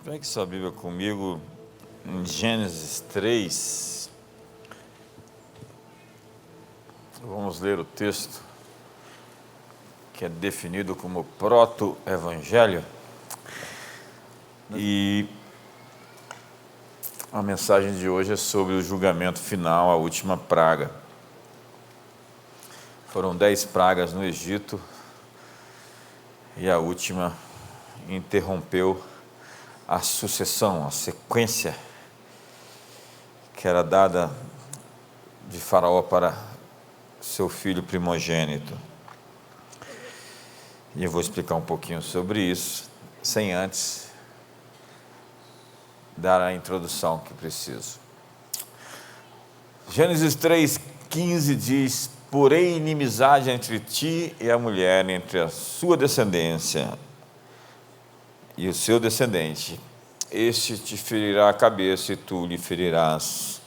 Pegue sua Bíblia comigo em Gênesis 3. Vamos ler o texto que é definido como proto-evangelho. E a mensagem de hoje é sobre o julgamento final, a última praga. Foram 10 pragas no Egito e a última interrompeu a sucessão, a sequência que era dada de Faraó para seu filho primogênito. E eu vou explicar um pouquinho sobre isso, sem antes dar a introdução que preciso. Gênesis 3,15 diz: porém inimizade entre ti e a mulher, entre a sua descendência e o seu descendente, este te ferirá a cabeça e tu lhe ferirás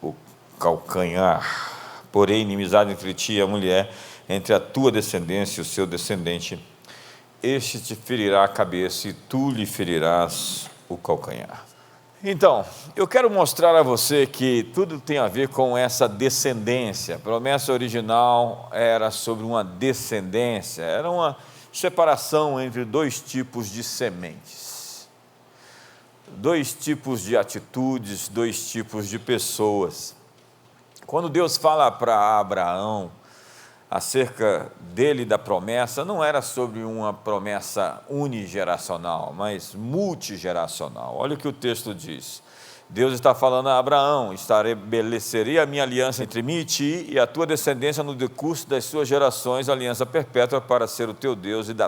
o calcanhar. Porém, inimizade entre ti e a mulher, entre a tua descendência e o seu descendente, este te ferirá a cabeça e tu lhe ferirás o calcanhar. Então, eu quero mostrar a você que tudo tem a ver com essa descendência. A promessa original era sobre uma descendência, era uma separação entre dois tipos de sementes, dois tipos de atitudes, dois tipos de pessoas. Quando Deus fala para Abraão acerca dele, da promessa, não era sobre uma promessa unigeracional, mas multigeracional. Olha o que o texto diz. Deus está falando a Abraão: estabelecerei a minha aliança entre mim e ti e a tua descendência no decurso das suas gerações, aliança perpétua para ser o teu Deus e da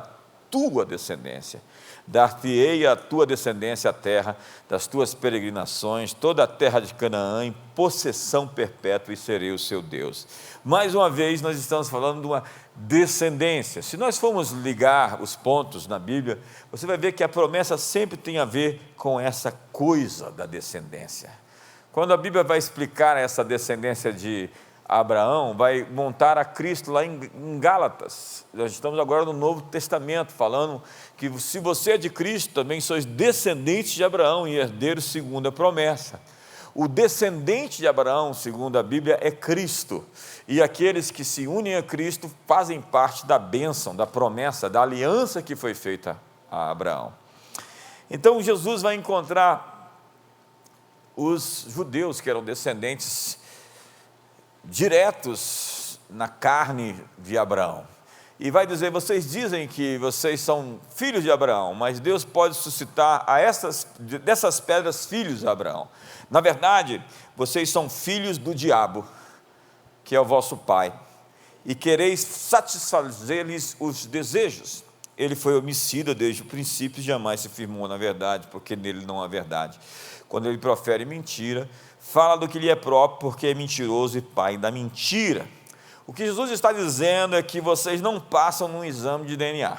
tua descendência. Dar-te-ei a tua descendência a terra das tuas peregrinações, toda a terra de Canaã, em possessão perpétua, e serei o seu Deus. Mais uma vez, nós estamos falando de uma descendência. Se nós formos ligar os pontos na Bíblia, você vai ver que a promessa sempre tem a ver com essa coisa da descendência. Quando a Bíblia vai explicar essa descendência de Abraão, vai montar a Cristo lá em Gálatas. Nós estamos agora no Novo Testamento, falando que se você é de Cristo, também sois descendentes de Abraão e herdeiros segundo a promessa. O descendente de Abraão, segundo a Bíblia, é Cristo. E aqueles que se unem a Cristo fazem parte da bênção, da promessa, da aliança que foi feita a Abraão. Então Jesus vai encontrar os judeus que eram descendentes diretos na carne de Abraão. E vai dizer: vocês dizem que vocês são filhos de Abraão, mas Deus pode suscitar dessas pedras filhos de Abraão. Na verdade, vocês são filhos do diabo, que é o vosso pai, e quereis satisfazer-lhes os desejos. Ele foi homicida desde o princípio e jamais se firmou na verdade, porque nele não há verdade. Quando ele profere mentira, fala do que lhe é próprio, porque é mentiroso e pai da mentira. O que Jesus está dizendo é que vocês não passam num exame de DNA.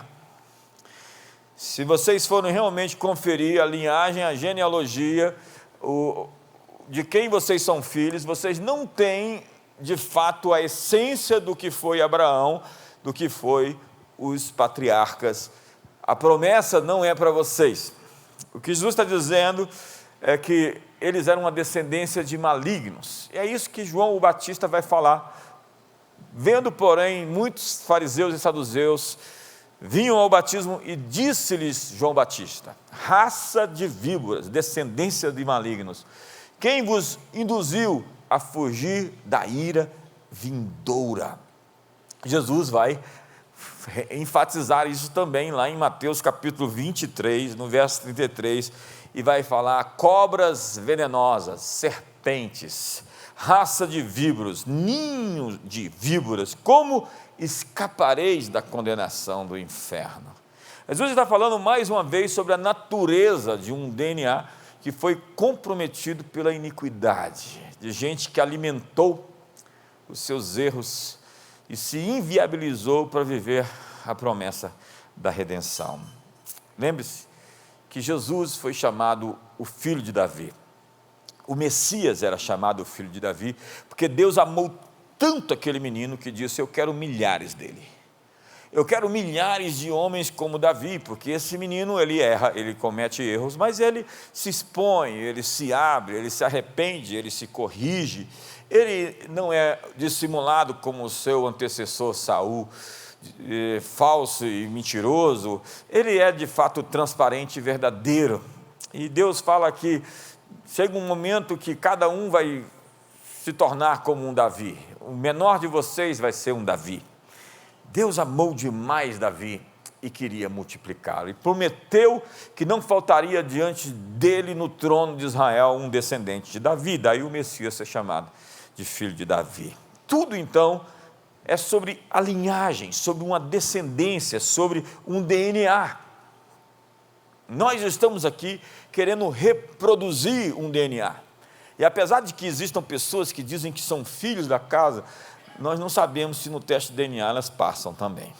Se vocês forem realmente conferir a linhagem, a genealogia, de quem vocês são filhos, vocês não têm, de fato, a essência do que foi Abraão, do que foi os patriarcas. A promessa não é para vocês. O que Jesus está dizendo é que eles eram uma descendência de malignos. E é isso que João o Batista vai falar. Vendo, porém, muitos fariseus e saduceus vinham ao batismo, e disse-lhes João Batista: raça de víboras, descendência de malignos, quem vos induziu a fugir da ira vindoura? Jesus vai enfatizar isso também lá em Mateus capítulo 23, no verso 33, e vai falar: cobras venenosas, serpentes, raça de víboras, ninho de víboras, como escapareis da condenação do inferno? Jesus está falando mais uma vez sobre a natureza de um DNA que foi comprometido pela iniquidade, de gente que alimentou os seus erros e se inviabilizou para viver a promessa da redenção. Lembre-se que Jesus foi chamado o filho de Davi. O Messias era chamado o filho de Davi, porque Deus amou tanto aquele menino que disse: eu quero milhares dele. Eu quero milhares de homens como Davi, porque esse menino, ele erra, ele comete erros, mas ele se expõe, ele se abre, ele se arrepende, ele se corrige. Ele não é dissimulado como o seu antecessor Saul, falso e mentiroso. Ele é de fato transparente e verdadeiro. E Deus fala que chega um momento que cada um vai se tornar como um Davi. O menor de vocês vai ser um Davi. Deus amou demais Davi e queria multiplicá-lo. E prometeu que não faltaria diante dele no trono de Israel um descendente de Davi. Daí o Messias ser chamado de filho de Davi. Tudo então é sobre a linhagem, sobre uma descendência, sobre um DNA. Nós estamos aqui querendo reproduzir um DNA. E apesar de que existam pessoas que dizem que são filhos da casa, nós não sabemos se no teste de DNA elas passam também.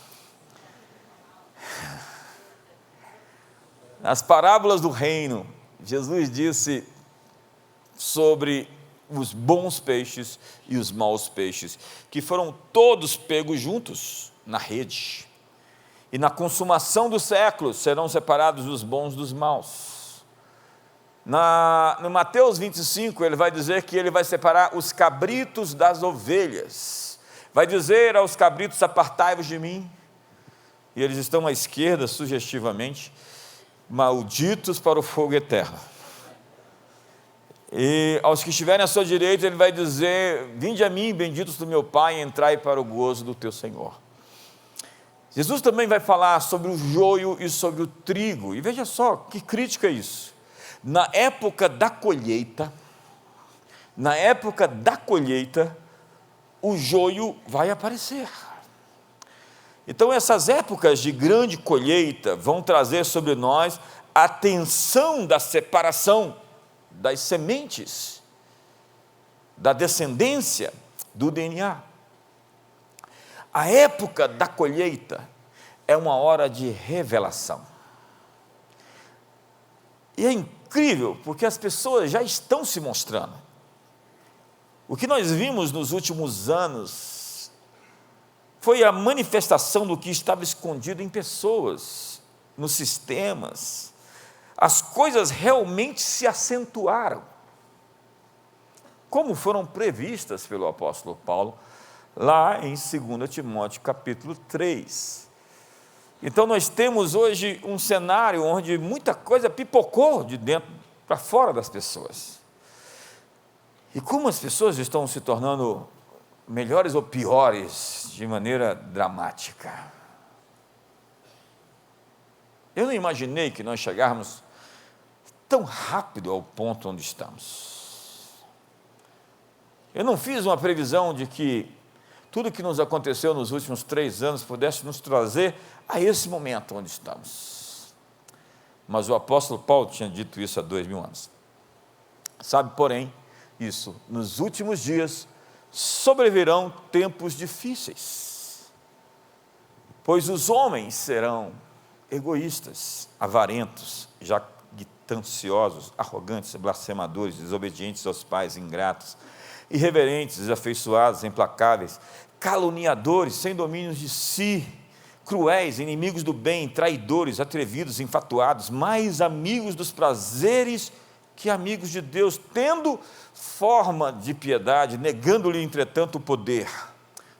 Nas parábolas do reino, Jesus disse sobre os bons peixes e os maus peixes, que foram todos pegos juntos na rede. E na consumação dos séculos serão separados os bons dos maus. No Mateus 25, ele vai dizer que ele vai separar os cabritos das ovelhas. Vai dizer aos cabritos: apartai-vos de mim. E eles estão à esquerda, sugestivamente, malditos para o fogo eterno. E aos que estiverem à sua direita, ele vai dizer: vinde a mim, benditos do meu Pai, entrai para o gozo do teu Senhor. Jesus também vai falar sobre o joio e sobre o trigo. E veja só, que crítica é isso. Na época da colheita, o joio vai aparecer. Então essas épocas de grande colheita vão trazer sobre nós a tensão da separação das sementes, da descendência, do DNA. A época da colheita é uma hora de revelação. E é incrível, porque as pessoas já estão se mostrando. O que nós vimos nos últimos anos foi a manifestação do que estava escondido em pessoas, nos sistemas. As coisas realmente se acentuaram, como foram previstas pelo apóstolo Paulo, lá em 2 Timóteo capítulo 3. Então nós temos hoje um cenário onde muita coisa pipocou de dentro para fora das pessoas. E como as pessoas estão se tornando melhores ou piores de maneira dramática. Eu não imaginei que nós chegáramos tão rápido ao ponto onde estamos. Eu não fiz uma previsão de que tudo que nos aconteceu nos últimos 3 anos pudesse nos trazer a esse momento onde estamos. Mas o apóstolo Paulo tinha dito isso há 2000 anos. Sabe, porém, isso, nos últimos dias sobrevirão tempos difíceis, pois os homens serão egoístas, avarentos, jactanciosos, arrogantes, blasfemadores, desobedientes aos pais, ingratos, irreverentes, desafeiçoados, implacáveis, caluniadores, sem domínio de si, cruéis, inimigos do bem, traidores, atrevidos, infatuados, mais amigos dos prazeres que amigos de Deus, tendo forma de piedade, negando-lhe, entretanto, o poder.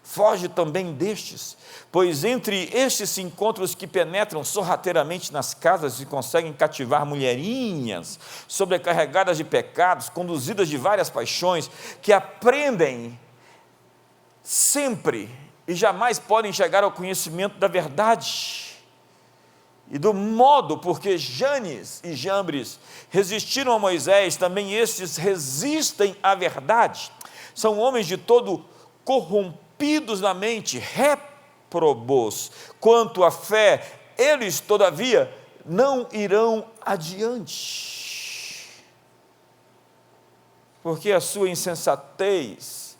Foge também destes, pois entre estes se encontram os que penetram sorrateiramente nas casas e conseguem cativar mulherinhas, sobrecarregadas de pecados, conduzidas de várias paixões, que aprendem sempre e jamais podem chegar ao conhecimento da verdade. E do modo porque Janes e Jambres resistiram a Moisés, também estes resistem à verdade. São homens de todo corrompidos na mente, réprobos quanto à fé, eles, todavia, não irão adiante, porque a sua insensatez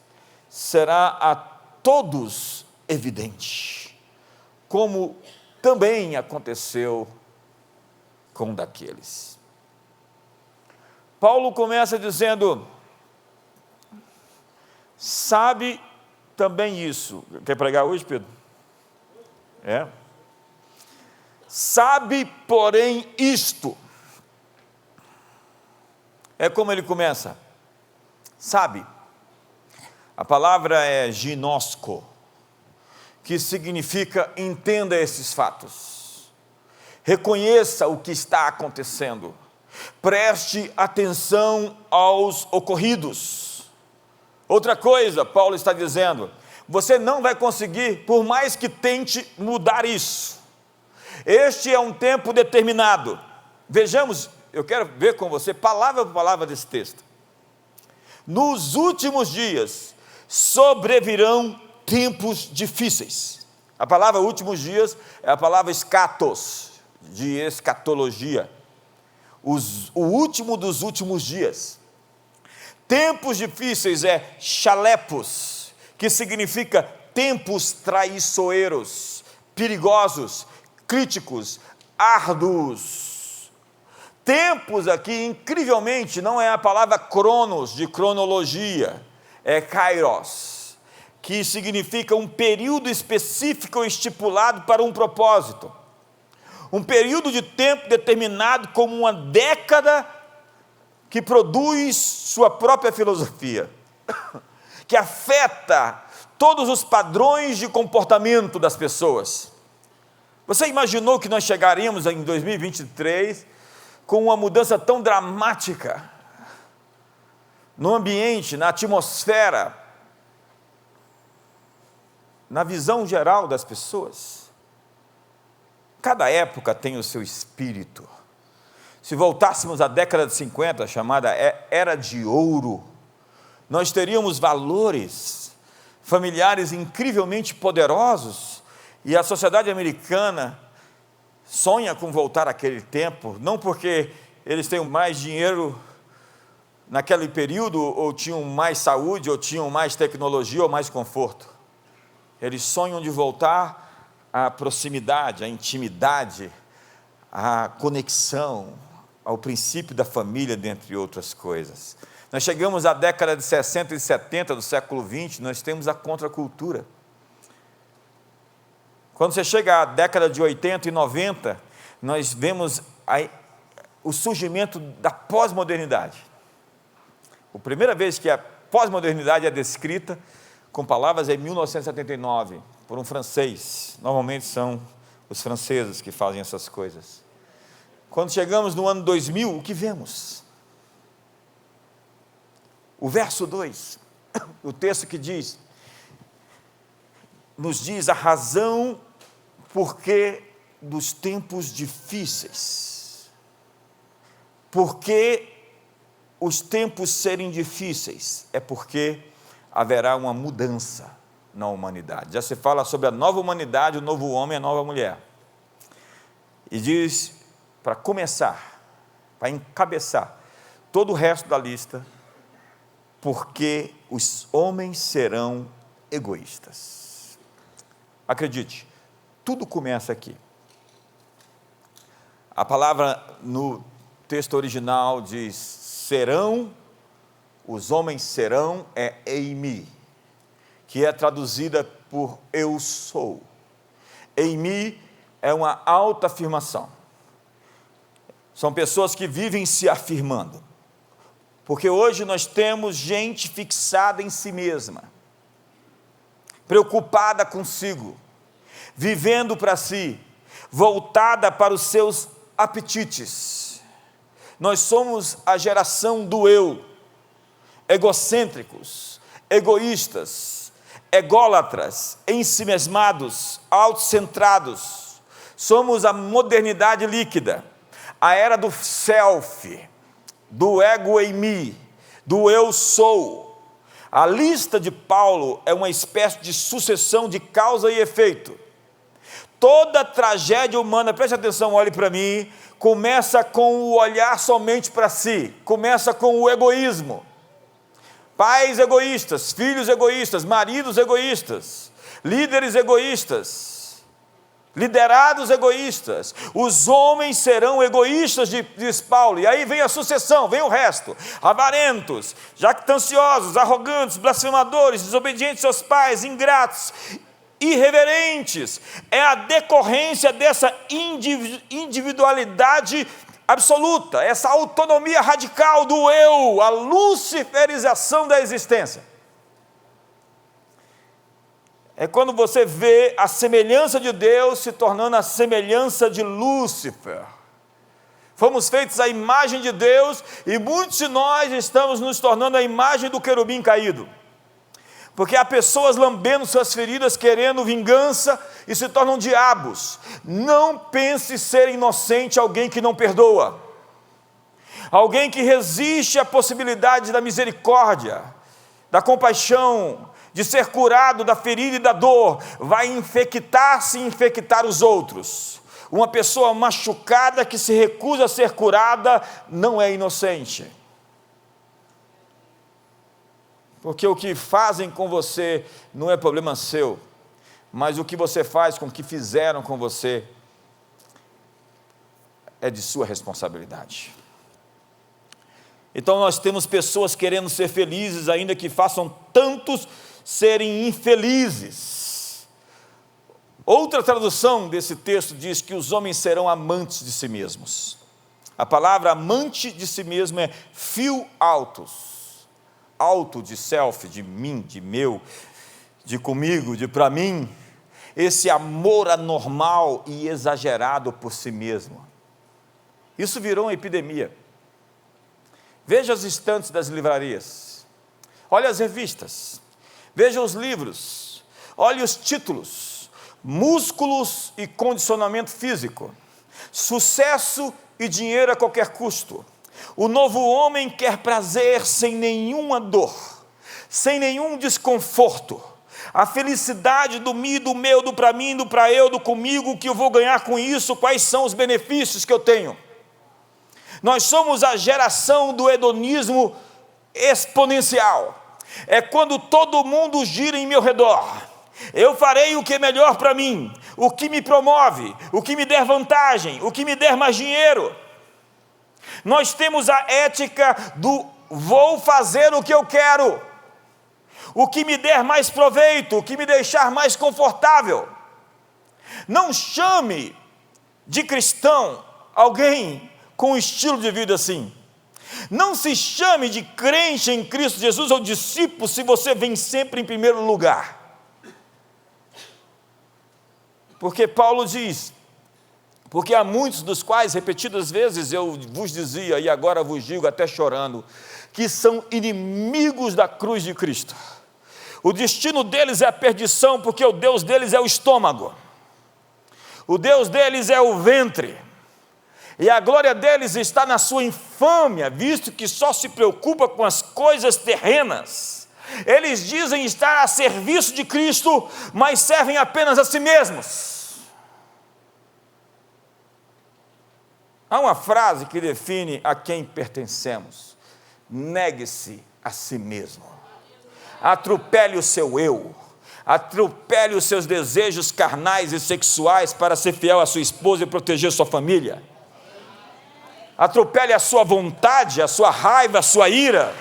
será a todos evidente, como também aconteceu com daqueles. Paulo começa dizendo: sabe também isso. Quer pregar hoje, Pedro? É. Sabe, porém, isto. É como ele começa. Sabe. A palavra é ginosco, que significa entenda esses fatos. Reconheça o que está acontecendo. Preste atenção aos ocorridos. Outra coisa, Paulo está dizendo, você não vai conseguir, por mais que tente mudar isso. Este é um tempo determinado. Vejamos, eu quero ver com você, palavra por palavra desse texto. Nos últimos dias, sobrevirão tempos difíceis. A palavra últimos dias é a palavra escatos, de escatologia. O último dos últimos dias. Tempos difíceis é chalepos, que significa tempos traiçoeiros, perigosos, críticos, árduos. Tempos aqui, incrivelmente, não é a palavra cronos, de cronologia, é kairos, que significa um período específico estipulado para um propósito. Um período de tempo determinado como uma década que produz sua própria filosofia, que afeta todos os padrões de comportamento das pessoas. Você imaginou que nós chegaríamos em 2023 com uma mudança tão dramática no ambiente, na atmosfera, na visão geral das pessoas? Cada época tem o seu espírito. Se voltássemos à década de 50, chamada Era de Ouro, nós teríamos valores familiares incrivelmente poderosos, e a sociedade americana sonha com voltar àquele tempo, não porque eles tenham mais dinheiro naquele período, ou tinham mais saúde, ou tinham mais tecnologia, ou mais conforto. Eles sonham de voltar à proximidade, à intimidade, à conexão, ao princípio da família, dentre outras coisas. Nós chegamos à década de 60 e 70 do século 20, nós temos a contracultura. Quando você chega à década de 80 e 90, nós vemos o surgimento da pós-modernidade. A primeira vez que a pós-modernidade é descrita com palavras é em 1979, por um francês. Normalmente são os franceses que fazem essas coisas. Quando chegamos no ano 2000, o que vemos? O verso 2, o texto que diz, nos diz a razão porque dos tempos difíceis. Porque os tempos serem difíceis é porque haverá uma mudança na humanidade. Já se fala sobre a nova humanidade, o novo homem, a nova mulher. E diz, para começar, para encabeçar todo o resto da lista, porque os homens serão egoístas. Acredite, tudo começa aqui. A palavra no texto original diz, serão, os homens serão, é eimi, que é traduzida por eu sou. Eimi é uma autoafirmação. São pessoas que vivem se afirmando. Porque hoje nós temos gente fixada em si mesma, preocupada consigo, vivendo para si, voltada para os seus apetites. Nós somos a geração do eu, egocêntricos, egoístas, ególatras, ensimesmados, autocentrados. Somos a modernidade líquida, a era do self, do ego eimi, do eu sou. A lista de Paulo é uma espécie de sucessão de causa e efeito. Toda tragédia humana, preste atenção, olhe para mim, começa com o olhar somente para si, começa com o egoísmo. Pais egoístas, filhos egoístas, maridos egoístas, líderes egoístas, liderados egoístas. Os homens serão egoístas, diz Paulo, e aí vem a sucessão, vem o resto. Avarentos, jactanciosos, arrogantes, blasfemadores, desobedientes aos pais, ingratos, irreverentes. É a decorrência dessa individualidade absoluta, essa autonomia radical do eu, a luciferização da existência. É quando você vê a semelhança de Deus se tornando a semelhança de Lúcifer. Fomos feitos à imagem de Deus e muitos de nós estamos nos tornando a imagem do querubim caído. Porque há pessoas lambendo suas feridas, querendo vingança e se tornam diabos. Não pense ser inocente alguém que não perdoa. Alguém que resiste à possibilidade da misericórdia, da compaixão, de ser curado da ferida e da dor, vai infectar-se e infectar os outros. Uma pessoa machucada que se recusa a ser curada não é inocente. Porque o que fazem com você não é problema seu, mas o que você faz com o que fizeram com você é de sua responsabilidade. Então nós temos pessoas querendo ser felizes, ainda que façam tantos serem infelizes. Outra tradução desse texto diz que os homens serão amantes de si mesmos. A palavra amante de si mesmo é phil autos. Auto de self, de mim, de meu, de comigo, de para mim. Esse amor anormal e exagerado por si mesmo. Isso virou uma epidemia. Veja os estantes das livrarias. Olha as revistas. Veja os livros. Olha os títulos. Músculos e condicionamento físico. Sucesso e dinheiro a qualquer custo. O novo homem quer prazer sem nenhuma dor, sem nenhum desconforto. A felicidade do mim, do meu, do para mim, do para eu, do comigo, o que eu vou ganhar com isso, quais são os benefícios que eu tenho. Nós somos a geração do hedonismo exponencial. É quando todo mundo gira em meu redor. Eu farei o que é melhor para mim, o que me promove, o que me der vantagem, o que me der mais dinheiro. Nós temos a ética do vou fazer o que eu quero, o que me der mais proveito, o que me deixar mais confortável. Não chame de cristão alguém com um estilo de vida assim. Não se chame de crente em Cristo Jesus ou discípulo se você vem sempre em primeiro lugar. Porque Paulo diz: porque há muitos dos quais, repetidas vezes, eu vos dizia, e agora vos digo até chorando, que são inimigos da cruz de Cristo. O destino deles é a perdição, porque o Deus deles é o estômago. O Deus deles é o ventre. E a glória deles está na sua infâmia, visto que só se preocupa com as coisas terrenas. Eles dizem estar a serviço de Cristo, mas servem apenas a si mesmos. Há uma frase que define a quem pertencemos: negue-se a si mesmo, atropele o seu eu, atropele os seus desejos carnais e sexuais para ser fiel à sua esposa e proteger sua família, atropele a sua vontade, a sua raiva, a sua ira.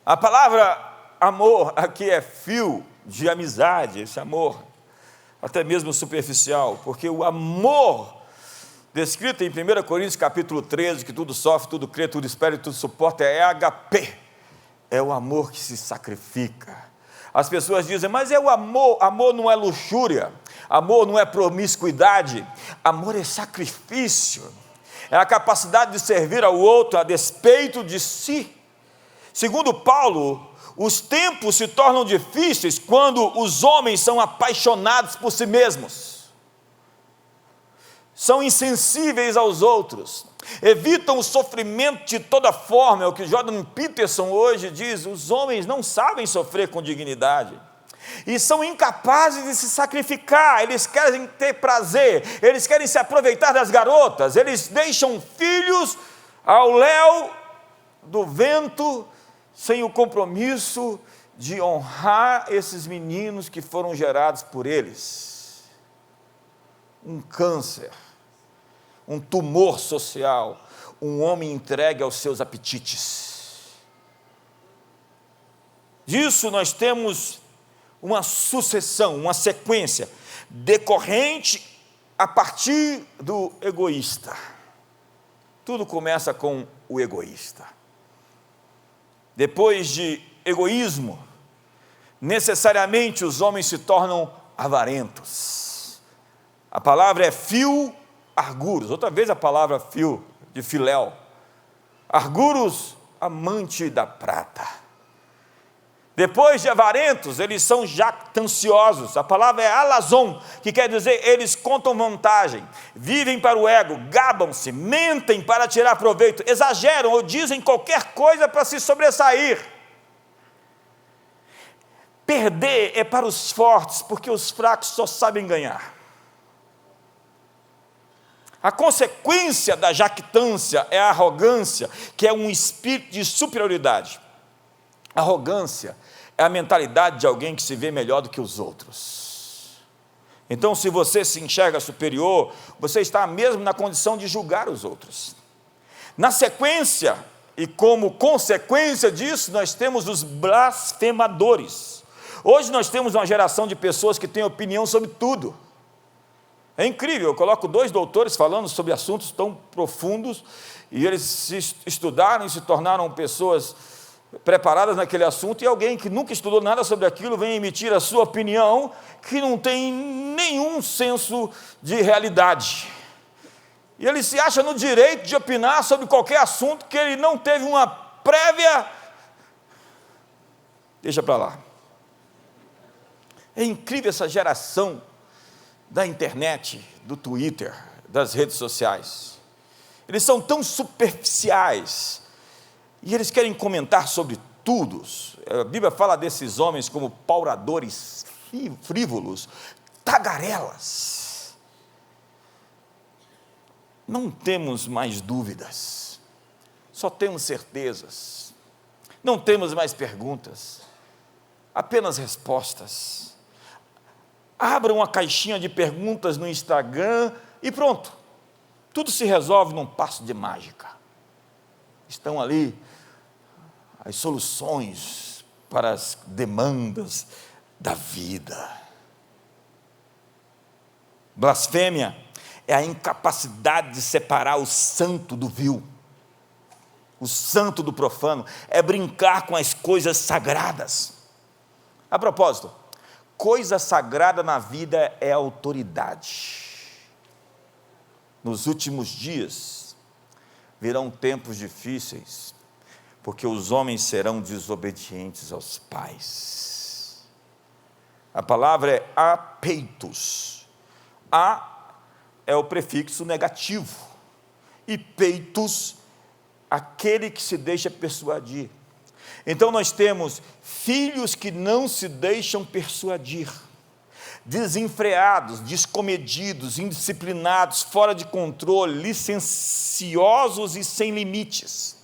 A palavra amor aqui é fio de amizade, esse amor, até mesmo superficial, porque o amor, descrito em 1 Coríntios capítulo 13, que tudo sofre, tudo crê, tudo espera e tudo suporta, é HP, é o amor que se sacrifica. As pessoas dizem, mas é o amor, amor não é luxúria, amor não é promiscuidade, amor é sacrifício, é a capacidade de servir ao outro a despeito de si. Segundo Paulo, os tempos se tornam difíceis quando os homens são apaixonados por si mesmos, são insensíveis aos outros, evitam o sofrimento de toda forma. É o que Jordan Peterson hoje diz: os homens não sabem sofrer com dignidade, e são incapazes de se sacrificar. Eles querem ter prazer, eles querem se aproveitar das garotas, eles deixam filhos ao léu do vento, sem o compromisso de honrar esses meninos que foram gerados por eles. Um câncer, um tumor social, um homem entregue aos seus apetites. disso nós temos uma sucessão, uma sequência, decorrente a partir do egoísta. Tudo começa com o egoísta. Depois de egoísmo, necessariamente os homens se tornam avarentos. A palavra é fio arguros, outra vez a palavra fio, de filéu. Arguros, amante da prata. Depois de avarentos, eles são jactanciosos. A palavra é alazon, que quer dizer eles contam vantagem, vivem para o ego, gabam-se, mentem para tirar proveito, exageram ou dizem qualquer coisa para se sobressair. Perder é para os fortes, porque os fracos só sabem ganhar. A consequência da jactância é a arrogância, que é um espírito de superioridade. Arrogância é a mentalidade de alguém que se vê melhor do que os outros. Então, se você se enxerga superior, você está mesmo na condição de julgar os outros. Na sequência, e como consequência disso, nós temos os blasfemadores. Hoje nós temos uma geração de pessoas que têm opinião sobre tudo. É incrível, eu coloco 2 doutores falando sobre assuntos tão profundos, e eles se estudaram e se tornaram pessoas preparadas naquele assunto, e alguém que nunca estudou nada sobre aquilo vem emitir a sua opinião, que não tem nenhum senso de realidade. E ele se acha no direito de opinar sobre qualquer assunto que ele não teve uma prévia. Deixa para lá. É incrível essa geração da internet, do Twitter, das redes sociais. Eles são tão superficiais, e eles querem comentar sobre tudo. A Bíblia fala desses homens como pauradores frívolos, tagarelas. Não temos mais dúvidas, só temos certezas. Não temos mais perguntas, apenas respostas. Abra uma caixinha de perguntas no Instagram e pronto, tudo se resolve num passo de mágica. Estão ali as soluções para as demandas da vida. Blasfêmia é a incapacidade de separar o santo do vil, o santo do profano, é brincar com as coisas sagradas. A propósito, coisa sagrada na vida é autoridade. Nos últimos dias virão tempos difíceis, porque os homens serão desobedientes aos pais. A palavra é apeitos. A é o prefixo negativo, e peitos, aquele que se deixa persuadir. Então nós temos filhos que não se deixam persuadir, desenfreados, descomedidos, indisciplinados, fora de controle, licenciosos e sem limites.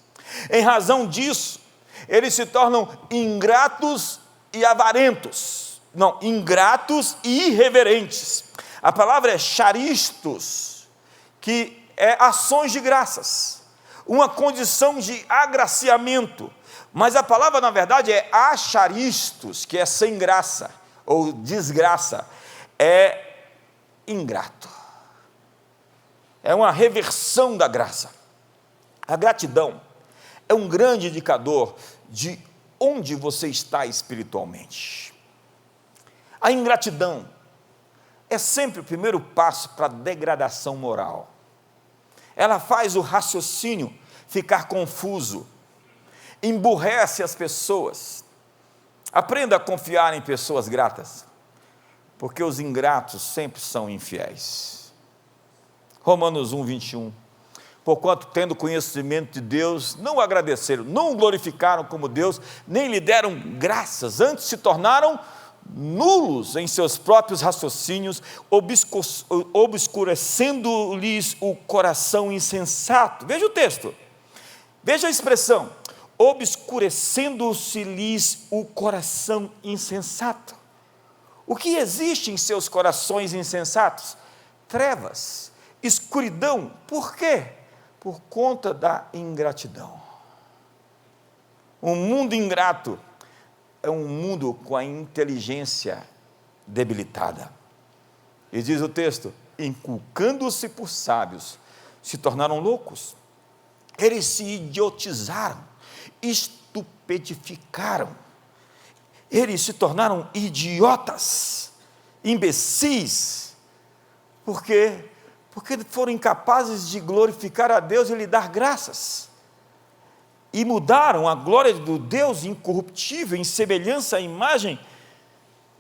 Em razão disso, eles se tornam ingratos e avarentos. Não, ingratos e irreverentes. A palavra é charistos, que é ações de graças, uma condição de agraciamento. Mas a palavra, na verdade, é acharistos, que é sem graça, ou desgraça, é ingrato. É uma reversão da graça. A gratidão é um grande indicador de onde você está espiritualmente. A ingratidão é sempre o primeiro passo para a degradação moral. Ela faz o raciocínio ficar confuso, emburrece as pessoas. Aprenda a confiar em pessoas gratas, porque os ingratos sempre são infiéis. Romanos 1, 21. Porquanto, tendo conhecimento de Deus, não o agradeceram, não o glorificaram como Deus, nem lhe deram graças, antes se tornaram nulos em seus próprios raciocínios, obscurecendo-lhes o coração insensato. Veja o texto, veja a expressão, obscurecendo-se-lhes o coração insensato. O que existe em seus corações insensatos? Trevas, escuridão. Por quê? Por conta da ingratidão. Um mundo ingrato é um mundo com a inteligência debilitada. E diz o texto: inculcando-se por sábios, se tornaram loucos. Eles se idiotizaram, estupedificaram. Eles se tornaram idiotas, imbecis. Por quê? Porque foram incapazes de glorificar a Deus e lhe dar graças. E mudaram a glória do Deus incorruptível em semelhança à imagem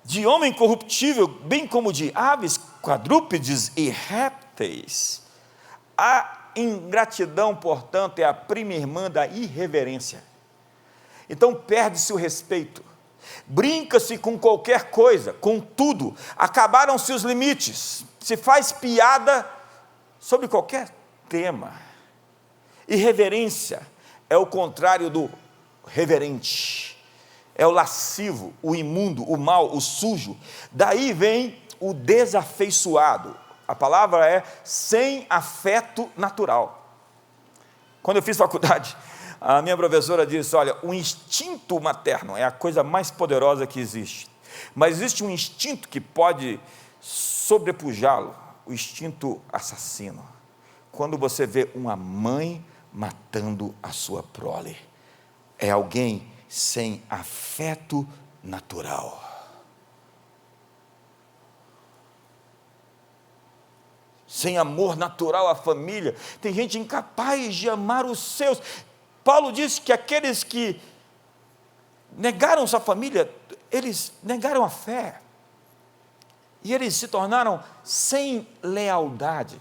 de homem corruptível, bem como de aves, quadrúpedes e répteis. A ingratidão, portanto, é a prima irmã da irreverência. Então perde-se o respeito, brinca-se com qualquer coisa, com tudo, acabaram-se os limites, se faz piada sobre qualquer tema. Irreverência é o contrário do reverente, é o lascivo, o imundo, o mau, o sujo. Daí vem o desafeiçoado. A palavra é sem afeto natural. Quando eu fiz faculdade, a minha professora disse: olha, o instinto materno é a coisa mais poderosa que existe, mas existe um instinto que pode sobrepujá-lo, o instinto assassino. Quando você vê uma mãe matando a sua prole, é alguém sem afeto natural. Sem amor natural à família. Tem gente incapaz de amar os seus. Paulo disse que aqueles que negaram sua família, eles negaram a fé. E eles se tornaram sem lealdade.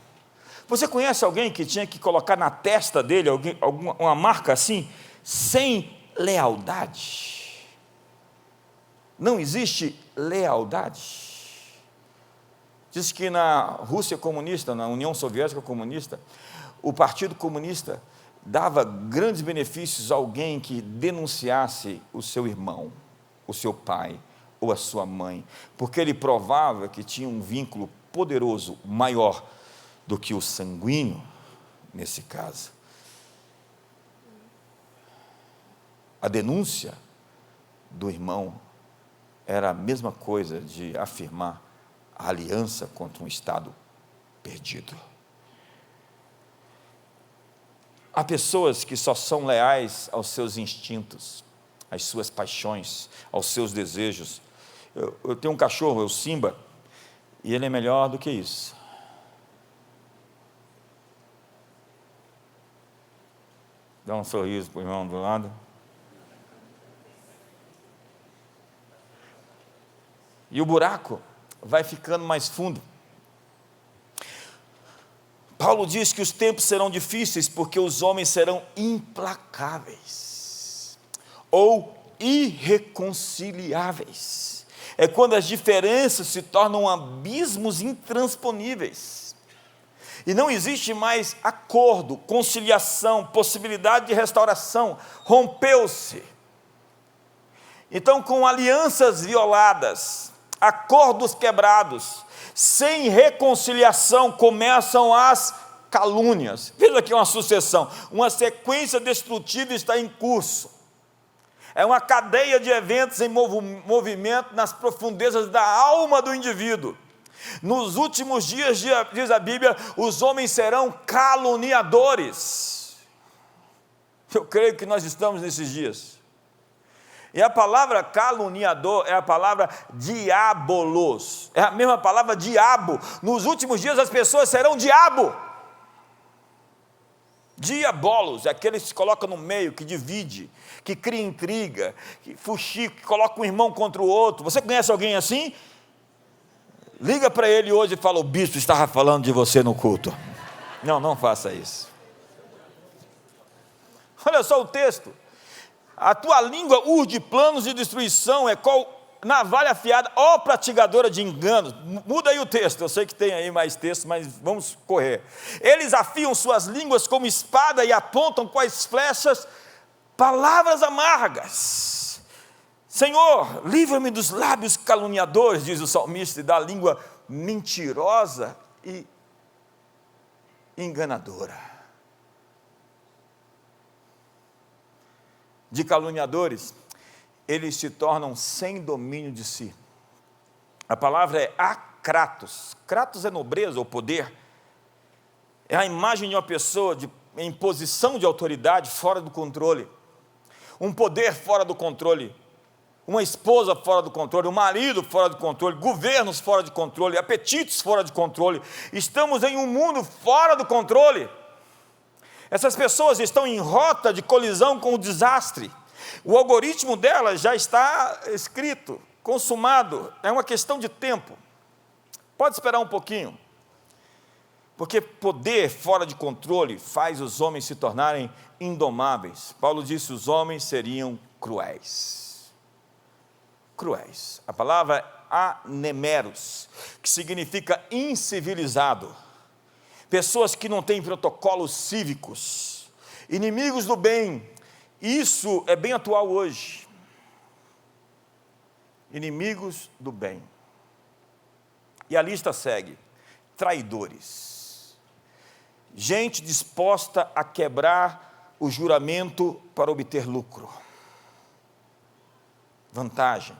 Você conhece alguém que tinha que colocar na testa dele uma marca assim? Sem lealdade. Não existe lealdade. Diz que na Rússia comunista, na União Soviética comunista, o Partido Comunista dava grandes benefícios a alguém que denunciasse o seu irmão, o seu pai ou a sua mãe, porque ele provava que tinha um vínculo poderoso, maior do que o sanguíneo, nesse caso. A denúncia do irmão era a mesma coisa de afirmar a aliança contra um Estado perdido. Há pessoas que só são leais aos seus instintos, às suas paixões, aos seus desejos. Eu tenho um cachorro, o Simba, e ele é melhor do que isso. Dá um sorriso para o irmão do lado. E o buraco vai ficando mais fundo. Paulo diz que os tempos serão difíceis porque os homens serão implacáveis ou irreconciliáveis. É quando as diferenças se tornam abismos intransponíveis. E não existe mais acordo, conciliação, possibilidade de restauração. Rompeu-se. Então, com alianças violadas, acordos quebrados, sem reconciliação, começam as calúnias. Veja aqui uma sucessão, uma sequência destrutiva está em curso. É uma cadeia de eventos em movimento nas profundezas da alma do indivíduo. Nos últimos dias, diz a Bíblia, os homens serão caluniadores. Eu creio que nós estamos nesses dias. E a palavra caluniador é a palavra diabolos, é a mesma palavra diabo. Nos últimos dias as pessoas serão diabo. Diabolos é aquele que se coloca no meio, que divide, que cria intriga, que fuxica, que coloca um irmão contra o outro. Você conhece alguém assim? Liga para ele hoje e fala: o bispo estava falando de você no culto. Não, não faça isso. Olha só o texto. A tua língua urde planos de destruição, é qual navalha afiada, ó praticadora de enganos. Muda aí o texto, eu sei que tem aí mais texto, mas vamos correr. Eles afiam suas línguas como espada e apontam com as flechas palavras amargas. Senhor, livra-me dos lábios caluniadores, diz o salmista, e da língua mentirosa e enganadora. De caluniadores, eles se tornam sem domínio de si. A palavra é akratos. Kratos é nobreza ou poder. É a imagem de uma pessoa em posição de autoridade fora do controle. Um poder fora do controle. Uma esposa fora do controle, um marido fora do controle, governos fora de controle, apetites fora de controle. Estamos em um mundo fora do controle. Essas pessoas estão em rota de colisão com o desastre. O algoritmo delas já está escrito, consumado. É uma questão de tempo. Pode esperar um pouquinho. Porque poder fora de controle faz os homens se tornarem indomáveis. Paulo disse: os homens seriam cruéis. Cruéis. A palavra é anemeros, que significa incivilizado. Pessoas que não têm protocolos cívicos, inimigos do bem. Isso é bem atual hoje. Inimigos do bem. E a lista segue: traidores, gente disposta a quebrar o juramento para obter lucro, vantagem.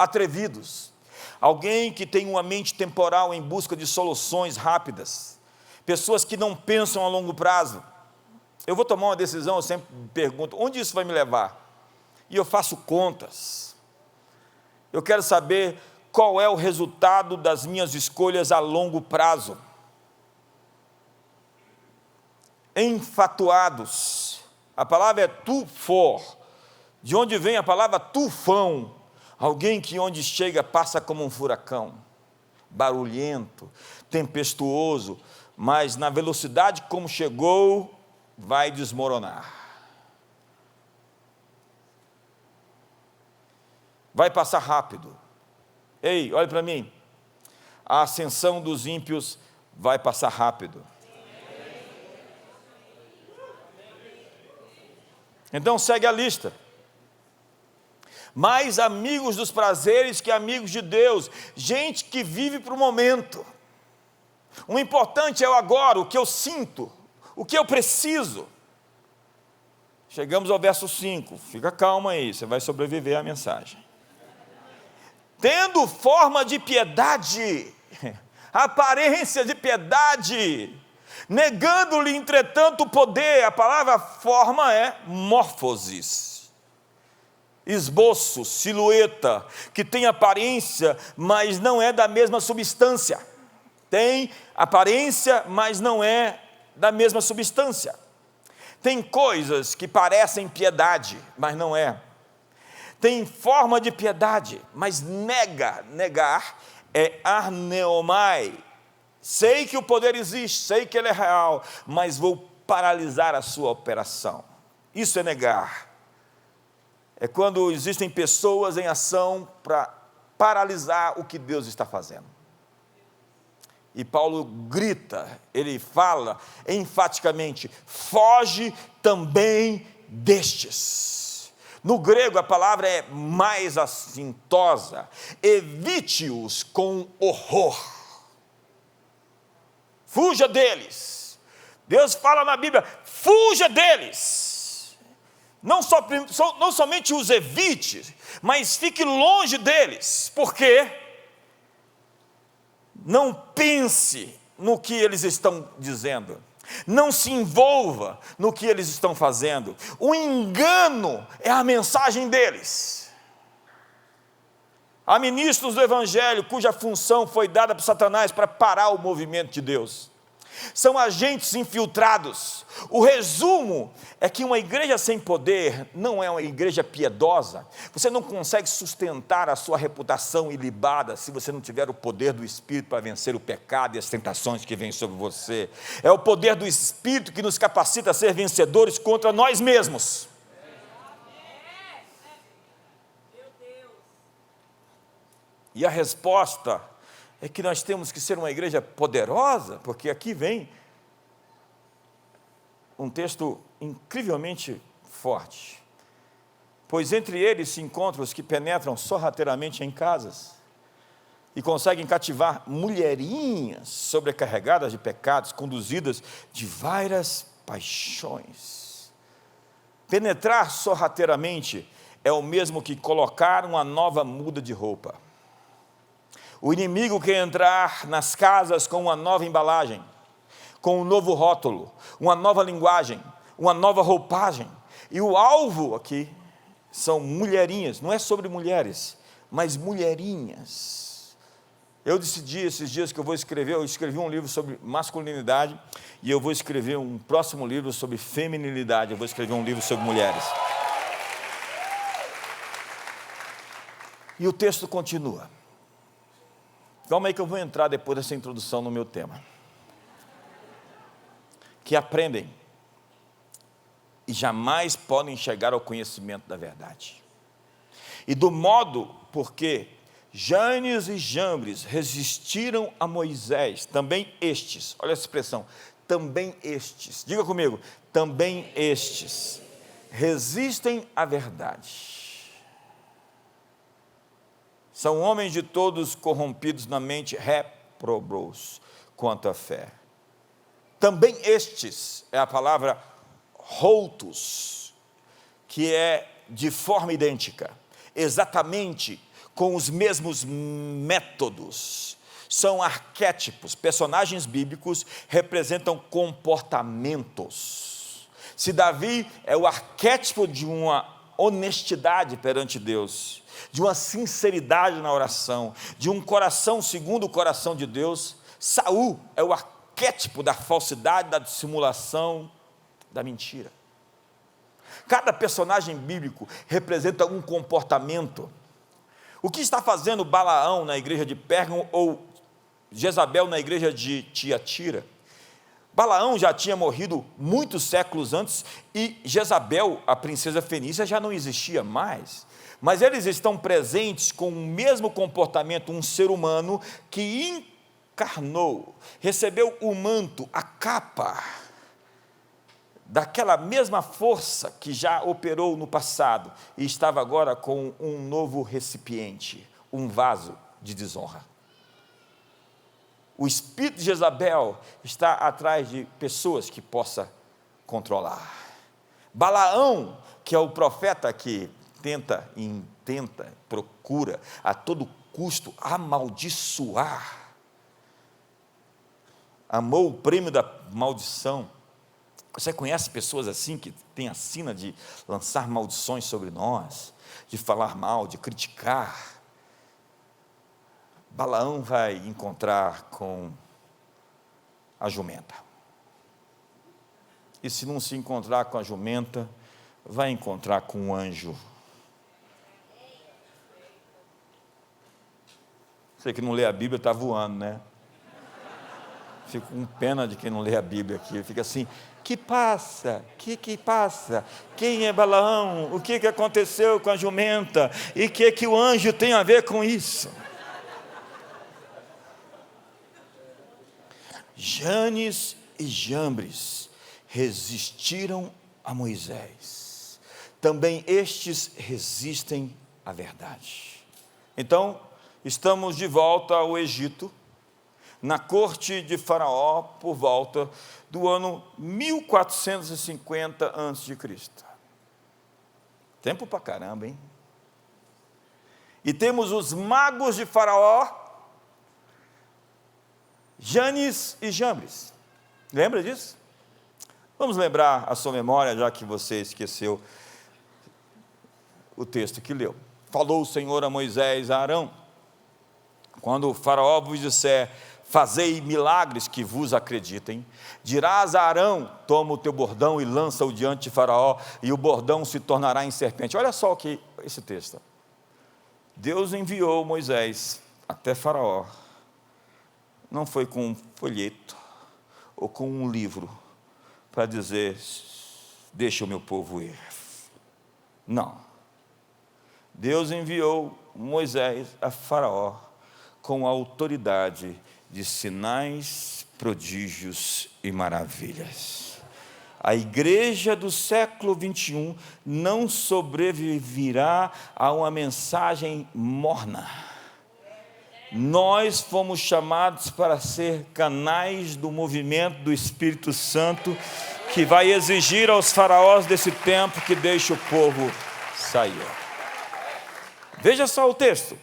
Atrevidos, alguém que tem uma mente temporal em busca de soluções rápidas, pessoas que não pensam a longo prazo. Eu vou tomar uma decisão, eu sempre me pergunto: onde isso vai me levar? E eu faço contas. Eu quero saber qual é o resultado das minhas escolhas a longo prazo. Enfatuados, a palavra é tufor, de onde vem a palavra tufão, alguém que onde chega passa como um furacão, barulhento, tempestuoso, mas na velocidade como chegou, vai desmoronar. Vai passar rápido. Ei, olha para mim, a ascensão dos ímpios vai passar rápido. Então segue a lista. Mais amigos dos prazeres que amigos de Deus, gente que vive para o momento. O importante é o agora, o que eu sinto, o que eu preciso. Chegamos ao verso 5, fica calma aí, você vai sobreviver à mensagem. Tendo forma de piedade, aparência de piedade, negando-lhe entretanto o poder. A palavra forma é morfosis, esboço, silhueta, que tem aparência, mas não é da mesma substância. Tem aparência, mas não é da mesma substância. Tem coisas que parecem piedade, mas não é. Tem forma de piedade, mas negar é arneomai. Sei que o poder existe, sei que ele é real, mas vou paralisar a sua operação. Isso é negar. É quando existem pessoas em ação para paralisar o que Deus está fazendo. E Paulo grita, ele fala enfaticamente: foge também destes. No grego a palavra é mais assintosa, evite-os com horror. Fuja deles. Deus fala na Bíblia: fuja deles. Não somente os evite, mas fique longe deles. Por quê? Não pense no que eles estão dizendo. Não se envolva no que eles estão fazendo. O engano é a mensagem deles. Há ministros do Evangelho cuja função foi dada por Satanás para parar o movimento de Deus. São agentes infiltrados. O resumo é que uma igreja sem poder não é uma igreja piedosa. Você não consegue sustentar a sua reputação ilibada se você não tiver o poder do Espírito para vencer o pecado e as tentações que vêm sobre você. É o poder do Espírito que nos capacita a ser vencedores contra nós mesmos. E a resposta é que nós temos que ser uma igreja poderosa, porque aqui vem um texto incrivelmente forte. Pois entre eles se encontram os que penetram sorrateiramente em casas e conseguem cativar mulherinhas sobrecarregadas de pecados, conduzidas de várias paixões. Penetrar sorrateiramente é o mesmo que colocar uma nova muda de roupa. O inimigo quer entrar nas casas com uma nova embalagem, com um novo rótulo, uma nova linguagem, uma nova roupagem. E o alvo aqui são mulherinhas, não é sobre mulheres, mas mulherinhas. Eu decidi esses dias que eu escrevi um livro sobre masculinidade, e eu vou escrever um próximo livro sobre feminilidade, eu vou escrever um livro sobre mulheres. E o texto continua. Calma aí que eu vou entrar depois dessa introdução no meu tema. Que aprendem e jamais podem chegar ao conhecimento da verdade. E do modo porque Janes e Jambres resistiram a Moisés, também estes, olha essa expressão, também estes, diga comigo, também estes resistem à verdade. São homens de todos corrompidos na mente, réprobos quanto à fé. Também estes, é a palavra routos, que é de forma idêntica, exatamente com os mesmos métodos. São arquétipos, personagens bíblicos representam comportamentos. Se Davi é o arquétipo de uma honestidade perante Deus, de uma sinceridade na oração, de um coração segundo o coração de Deus, Saul é o arquétipo da falsidade, da dissimulação, da mentira. Cada personagem bíblico representa um comportamento. O que está fazendo Balaão na igreja de Pérgamo ou Jezabel na igreja de Tiatira? Balaão já tinha morrido muitos séculos antes e Jezabel, a princesa fenícia, já não existia mais. Mas eles estão presentes com o mesmo comportamento, um ser humano que encarnou, recebeu o manto, a capa, daquela mesma força que já operou no passado e estava agora com um novo recipiente, um vaso de desonra. O espírito de Jezabel está atrás de pessoas que possa controlar. Balaão, que é o profeta que intenta, procura a todo custo amaldiçoar, amou o prêmio da maldição. Você conhece pessoas assim que têm a sina de lançar maldições sobre nós, de falar mal, de criticar? Balaão vai encontrar com a jumenta. E se não se encontrar com a jumenta, vai encontrar com um anjo. Você que não lê a Bíblia está voando, né? Fico com pena de quem não lê a Bíblia aqui. Fica assim, que passa? Que passa? Quem é Balaão? O que aconteceu com a jumenta? E o que o anjo tem a ver com isso? Janes e Jambres resistiram a Moisés. Também estes resistem à verdade. Então, estamos de volta ao Egito, na corte de Faraó, por volta do ano 1450 a.C. Tempo pra caramba, hein? E temos os magos de Faraó, Janes e Jambres. Lembra disso? Vamos lembrar a sua memória, já que você esqueceu o texto que leu. Falou o Senhor a Moisés e a Arão: quando o Faraó vos disser, fazei milagres que vos acreditem, dirás a Arão, toma o teu bordão e lança-o diante de Faraó, e o bordão se tornará em serpente. Olha só o que esse texto. Deus enviou Moisés até Faraó, não foi com um folheto ou com um livro para dizer, deixa o meu povo ir. Não. Deus enviou Moisés a Faraó com a autoridade de sinais, prodígios e maravilhas. A igreja do século 21 não sobreviverá a uma mensagem morna. Nós fomos chamados para ser canais do movimento do Espírito Santo, que vai exigir aos faraós desse tempo que deixe o povo sair. Veja só o texto.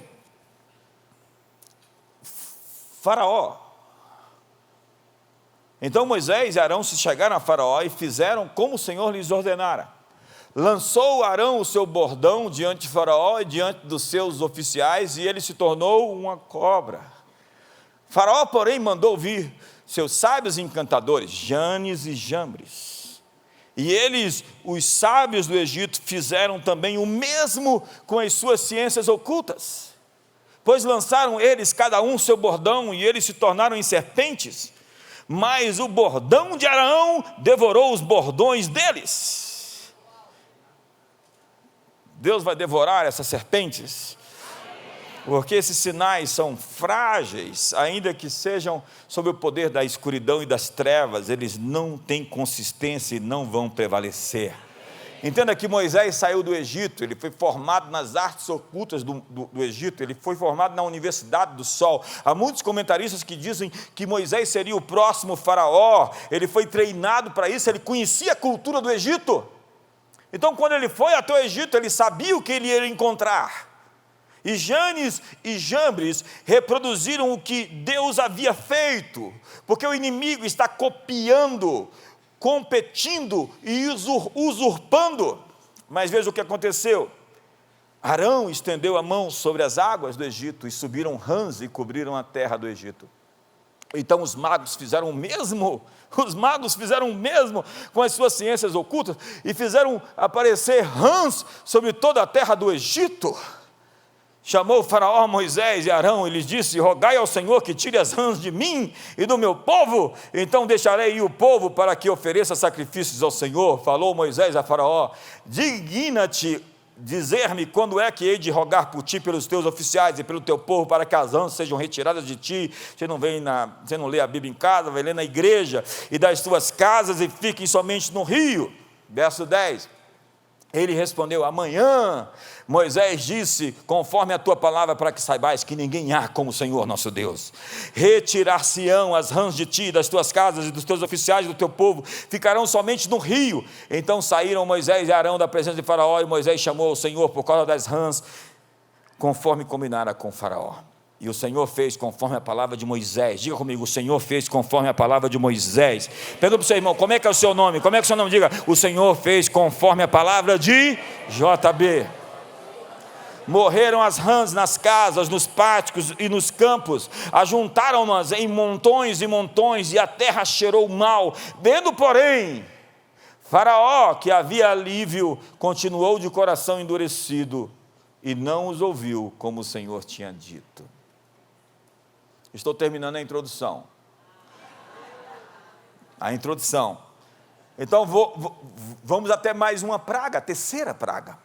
Faraó. Então Moisés e Arão se chegaram a Faraó e fizeram como o Senhor lhes ordenara. Lançou Arão o seu bordão diante de Faraó e diante dos seus oficiais, e ele se tornou uma cobra. Faraó, porém, mandou vir seus sábios encantadores, Janes e Jambres. E eles, os sábios do Egito, fizeram também o mesmo com as suas ciências ocultas. Pois lançaram eles cada um seu bordão, e eles se tornaram em serpentes. Mas o bordão de Arão devorou os bordões deles. Deus vai devorar essas serpentes, porque esses sinais são frágeis, ainda que sejam sob o poder da escuridão e das trevas, eles não têm consistência e não vão prevalecer. Entenda que Moisés saiu do Egito, ele foi formado nas artes ocultas do Egito, ele foi formado na Universidade do Sol. Há muitos comentaristas que dizem que Moisés seria o próximo faraó, ele foi treinado para isso, ele conhecia a cultura do Egito. Então, quando ele foi até o Egito, ele sabia o que ele ia encontrar. E Janes e Jambres reproduziram o que Deus havia feito, porque o inimigo está copiando, competindo e usurpando. Mas veja o que aconteceu. Arão estendeu a mão sobre as águas do Egito, e subiram rãs e cobriram a terra do Egito. Então os magos fizeram o mesmo com as suas ciências ocultas, e fizeram aparecer rãs sobre toda a terra do Egito. Chamou o faraó Moisés e Arão e lhes disse: rogai ao Senhor que tire as rãs de mim e do meu povo, então deixarei ir o povo para que ofereça sacrifícios ao Senhor. Falou Moisés a faraó: digna-te dizer-me quando é que hei de rogar por ti, pelos teus oficiais e pelo teu povo, para que as rãs sejam retiradas de ti. Você não lê a Bíblia em casa, vai ler na igreja, e das tuas casas, e fiquem somente no rio. Verso 10. Ele respondeu: amanhã. Moisés disse: conforme a tua palavra, para que saibais que ninguém há como o Senhor nosso Deus. Retirar-se-ão as rãs de ti, das tuas casas e dos teus oficiais e do teu povo, ficarão somente no rio. Então saíram Moisés e Arão da presença de Faraó, e Moisés chamou ao Senhor por causa das rãs, conforme combinara com Faraó. E o Senhor fez conforme a palavra de Moisés. Diga comigo: o Senhor fez conforme a palavra de Moisés. Pergunta para o seu irmão: como é que é o seu nome? Como é que é o seu nome? Diga: o Senhor fez conforme a palavra de JB. Morreram as rãs nas casas, nos pátios e nos campos, ajuntaram-nas em montões e montões, e a terra cheirou mal. Vendo, porém, Faraó que havia alívio, continuou de coração endurecido, e não os ouviu como o Senhor tinha dito. Estou terminando a introdução. Então vamos até mais uma praga, a terceira praga.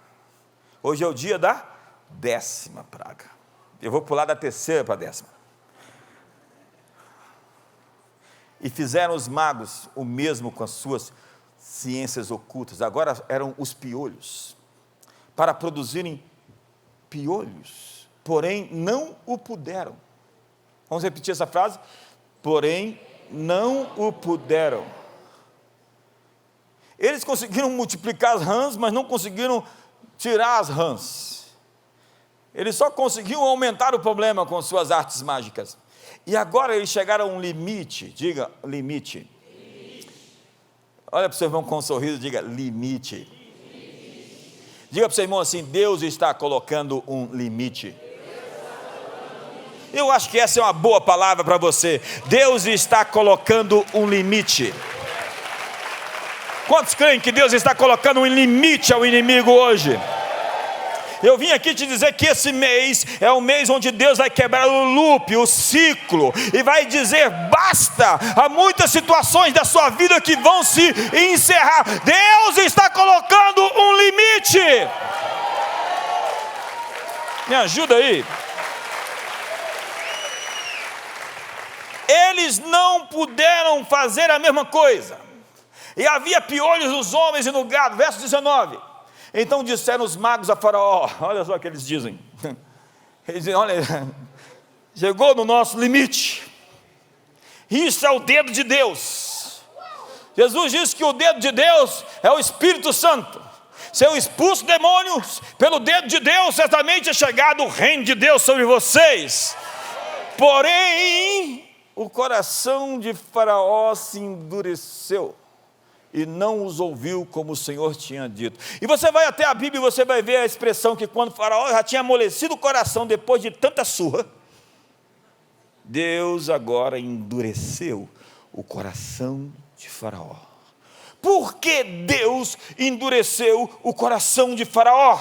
Hoje é o dia da 10ª praga. Eu vou pular da terceira para a 10ª. E fizeram os magos o mesmo com as suas ciências ocultas. Agora eram os piolhos, para produzirem piolhos, porém não o puderam. Vamos repetir essa frase? Porém não o puderam. Eles conseguiram multiplicar as rãs, mas não conseguiram tirar as rãs. Eles só conseguiam aumentar o problema com suas artes mágicas. E agora eles chegaram a um limite. Diga: limite. Olha para o seu irmão com um sorriso, diga: limite. Diga para o seu irmão assim: Deus está colocando um limite. Eu acho que essa é uma boa palavra para você. Deus está colocando um limite. Quantos creem que Deus está colocando um limite ao inimigo hoje? Eu vim aqui te dizer que esse mês é o mês onde Deus vai quebrar o loop, o ciclo, e vai dizer basta. Há muitas situações da sua vida que vão se encerrar. Deus está colocando um limite. Me ajuda aí. Eles não puderam fazer a mesma coisa, e havia piolhos nos homens e no gado. Verso 19. Então disseram os magos a Faraó, olha só o que eles dizem. Eles dizem: olha, chegou no nosso limite. Isso é o dedo de Deus. Jesus disse que o dedo de Deus é o Espírito Santo. Se eu expulso demônios pelo dedo de Deus, certamente é chegado o reino de Deus sobre vocês. Porém, o coração de Faraó se endureceu e não os ouviu como o Senhor tinha dito. E você vai até a Bíblia e você vai ver a expressão que quando Faraó já tinha amolecido o coração depois de tanta surra, Deus agora endureceu o coração de Faraó. Por que Deus endureceu o coração de Faraó?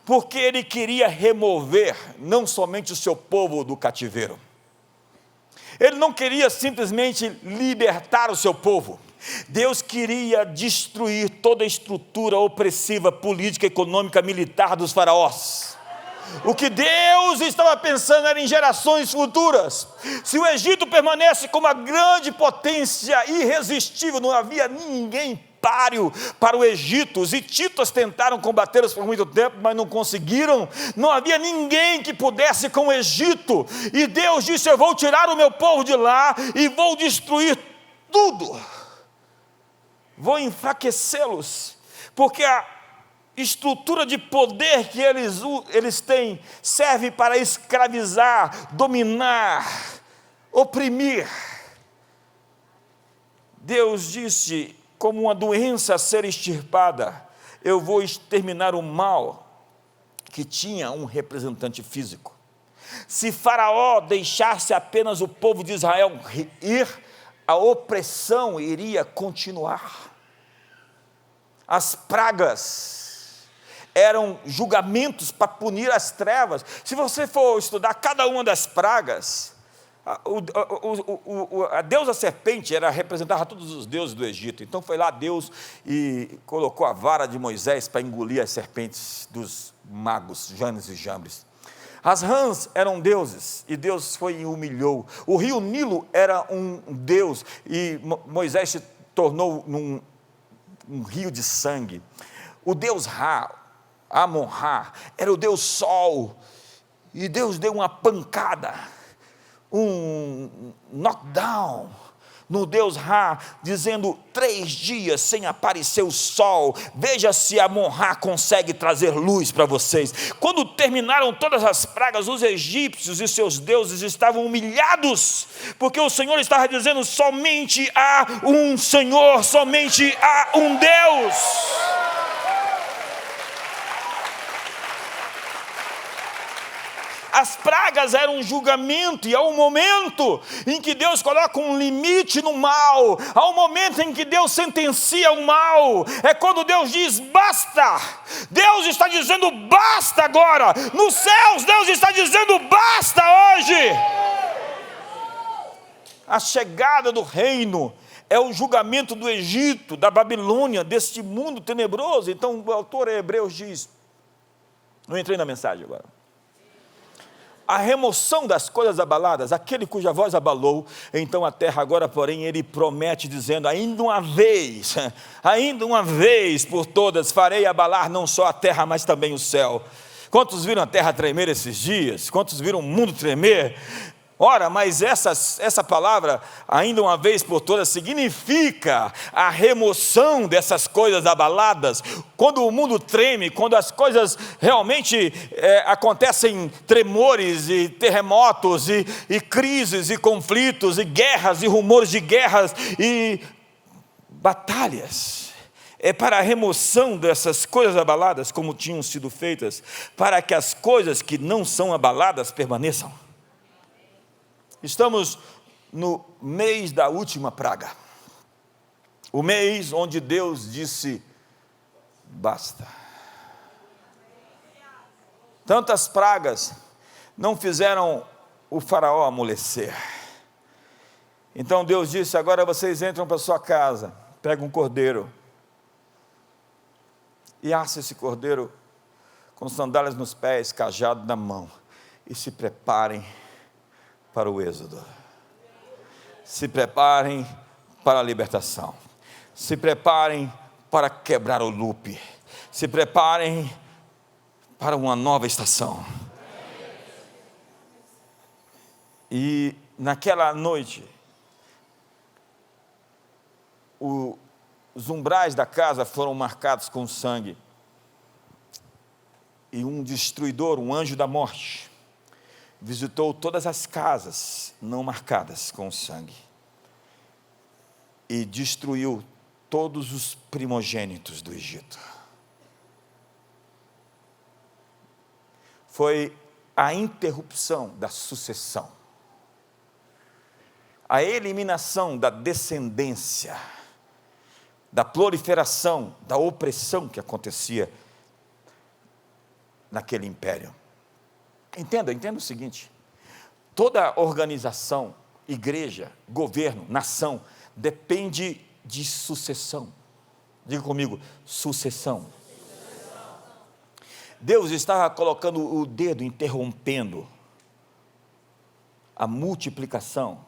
Porque ele queria remover não somente o seu povo do cativeiro. Ele não queria simplesmente libertar o seu povo. Deus queria destruir toda a estrutura opressiva, política, econômica, militar dos faraós. O que Deus estava pensando era em gerações futuras. Se o Egito permanece como uma grande potência irresistível, não havia ninguém páreo para o Egito. Os hititas tentaram combatê-los por muito tempo, mas não conseguiram. Não havia ninguém que pudesse com o Egito. E Deus disse: eu vou tirar o meu povo de lá e vou destruir tudo. Vou enfraquecê-los, porque a estrutura de poder que eles têm serve para escravizar, dominar, oprimir. Deus disse, como uma doença a ser extirpada, eu vou exterminar o mal que tinha um representante físico. Se Faraó deixasse apenas o povo de Israel ir, a opressão iria continuar. As pragas eram julgamentos para punir as trevas. Se você for estudar cada uma das pragas, a deusa serpente representava todos os deuses do Egito. Então foi lá Deus e colocou a vara de Moisés para engolir as serpentes dos magos, Janes e Jambres. As rãs eram deuses, e Deus foi e humilhou. O rio Nilo era um deus, e Moisés se tornou um rio de sangue. O deus Ra, Amon-Ra, era o deus Sol, e Deus deu uma pancada, um knockdown no deus Ra, dizendo 3 dias sem aparecer o sol, veja se Amon-Ra consegue trazer luz para vocês. Quando terminaram todas as pragas, os egípcios e seus deuses estavam humilhados, porque o Senhor estava dizendo: somente há um Senhor, somente há um Deus. As pragas eram um julgamento, e há um momento em que Deus coloca um limite no mal, há um momento em que Deus sentencia o mal, é quando Deus diz basta. Deus está dizendo basta agora, nos céus Deus está dizendo basta hoje. A chegada do reino é o julgamento do Egito, da Babilônia, deste mundo tenebroso. Então o autor Hebreus diz, eu entrei na mensagem agora, a remoção das coisas abaladas, aquele cuja voz abalou, então a terra agora, porém, ele promete dizendo, ainda uma vez por todas, farei abalar não só a terra, mas também o céu. Quantos viram a terra tremer esses dias? Quantos viram o mundo tremer? Ora, mas essa palavra, ainda uma vez por todas, significa a remoção dessas coisas abaladas. Quando o mundo treme, quando as coisas realmente acontecem tremores e terremotos e crises e conflitos e guerras e rumores de guerras e batalhas, é para a remoção dessas coisas abaladas, como tinham sido feitas, para que as coisas que não são abaladas permaneçam. Estamos no mês da última praga, o mês onde Deus disse basta. Tantas pragas não fizeram o faraó amolecer. Então Deus disse, agora vocês entram para sua casa, pegam um cordeiro e assem esse cordeiro com sandálias nos pés, cajado na mão, e se preparem para o êxodo. Se preparem para a libertação. Se preparem para quebrar o loop. Se preparem para uma nova estação. E naquela noite, os umbrais da casa foram marcados com sangue. e um destruidor, um anjo da morte, visitou todas as casas não marcadas com sangue e destruiu todos os primogênitos do Egito. Foi a interrupção da sucessão, a eliminação da descendência, da proliferação, da opressão que acontecia naquele império. Entenda o seguinte: toda organização, igreja, governo, nação, depende de sucessão. Diga comigo, sucessão. Deus estava colocando o dedo, interrompendo a multiplicação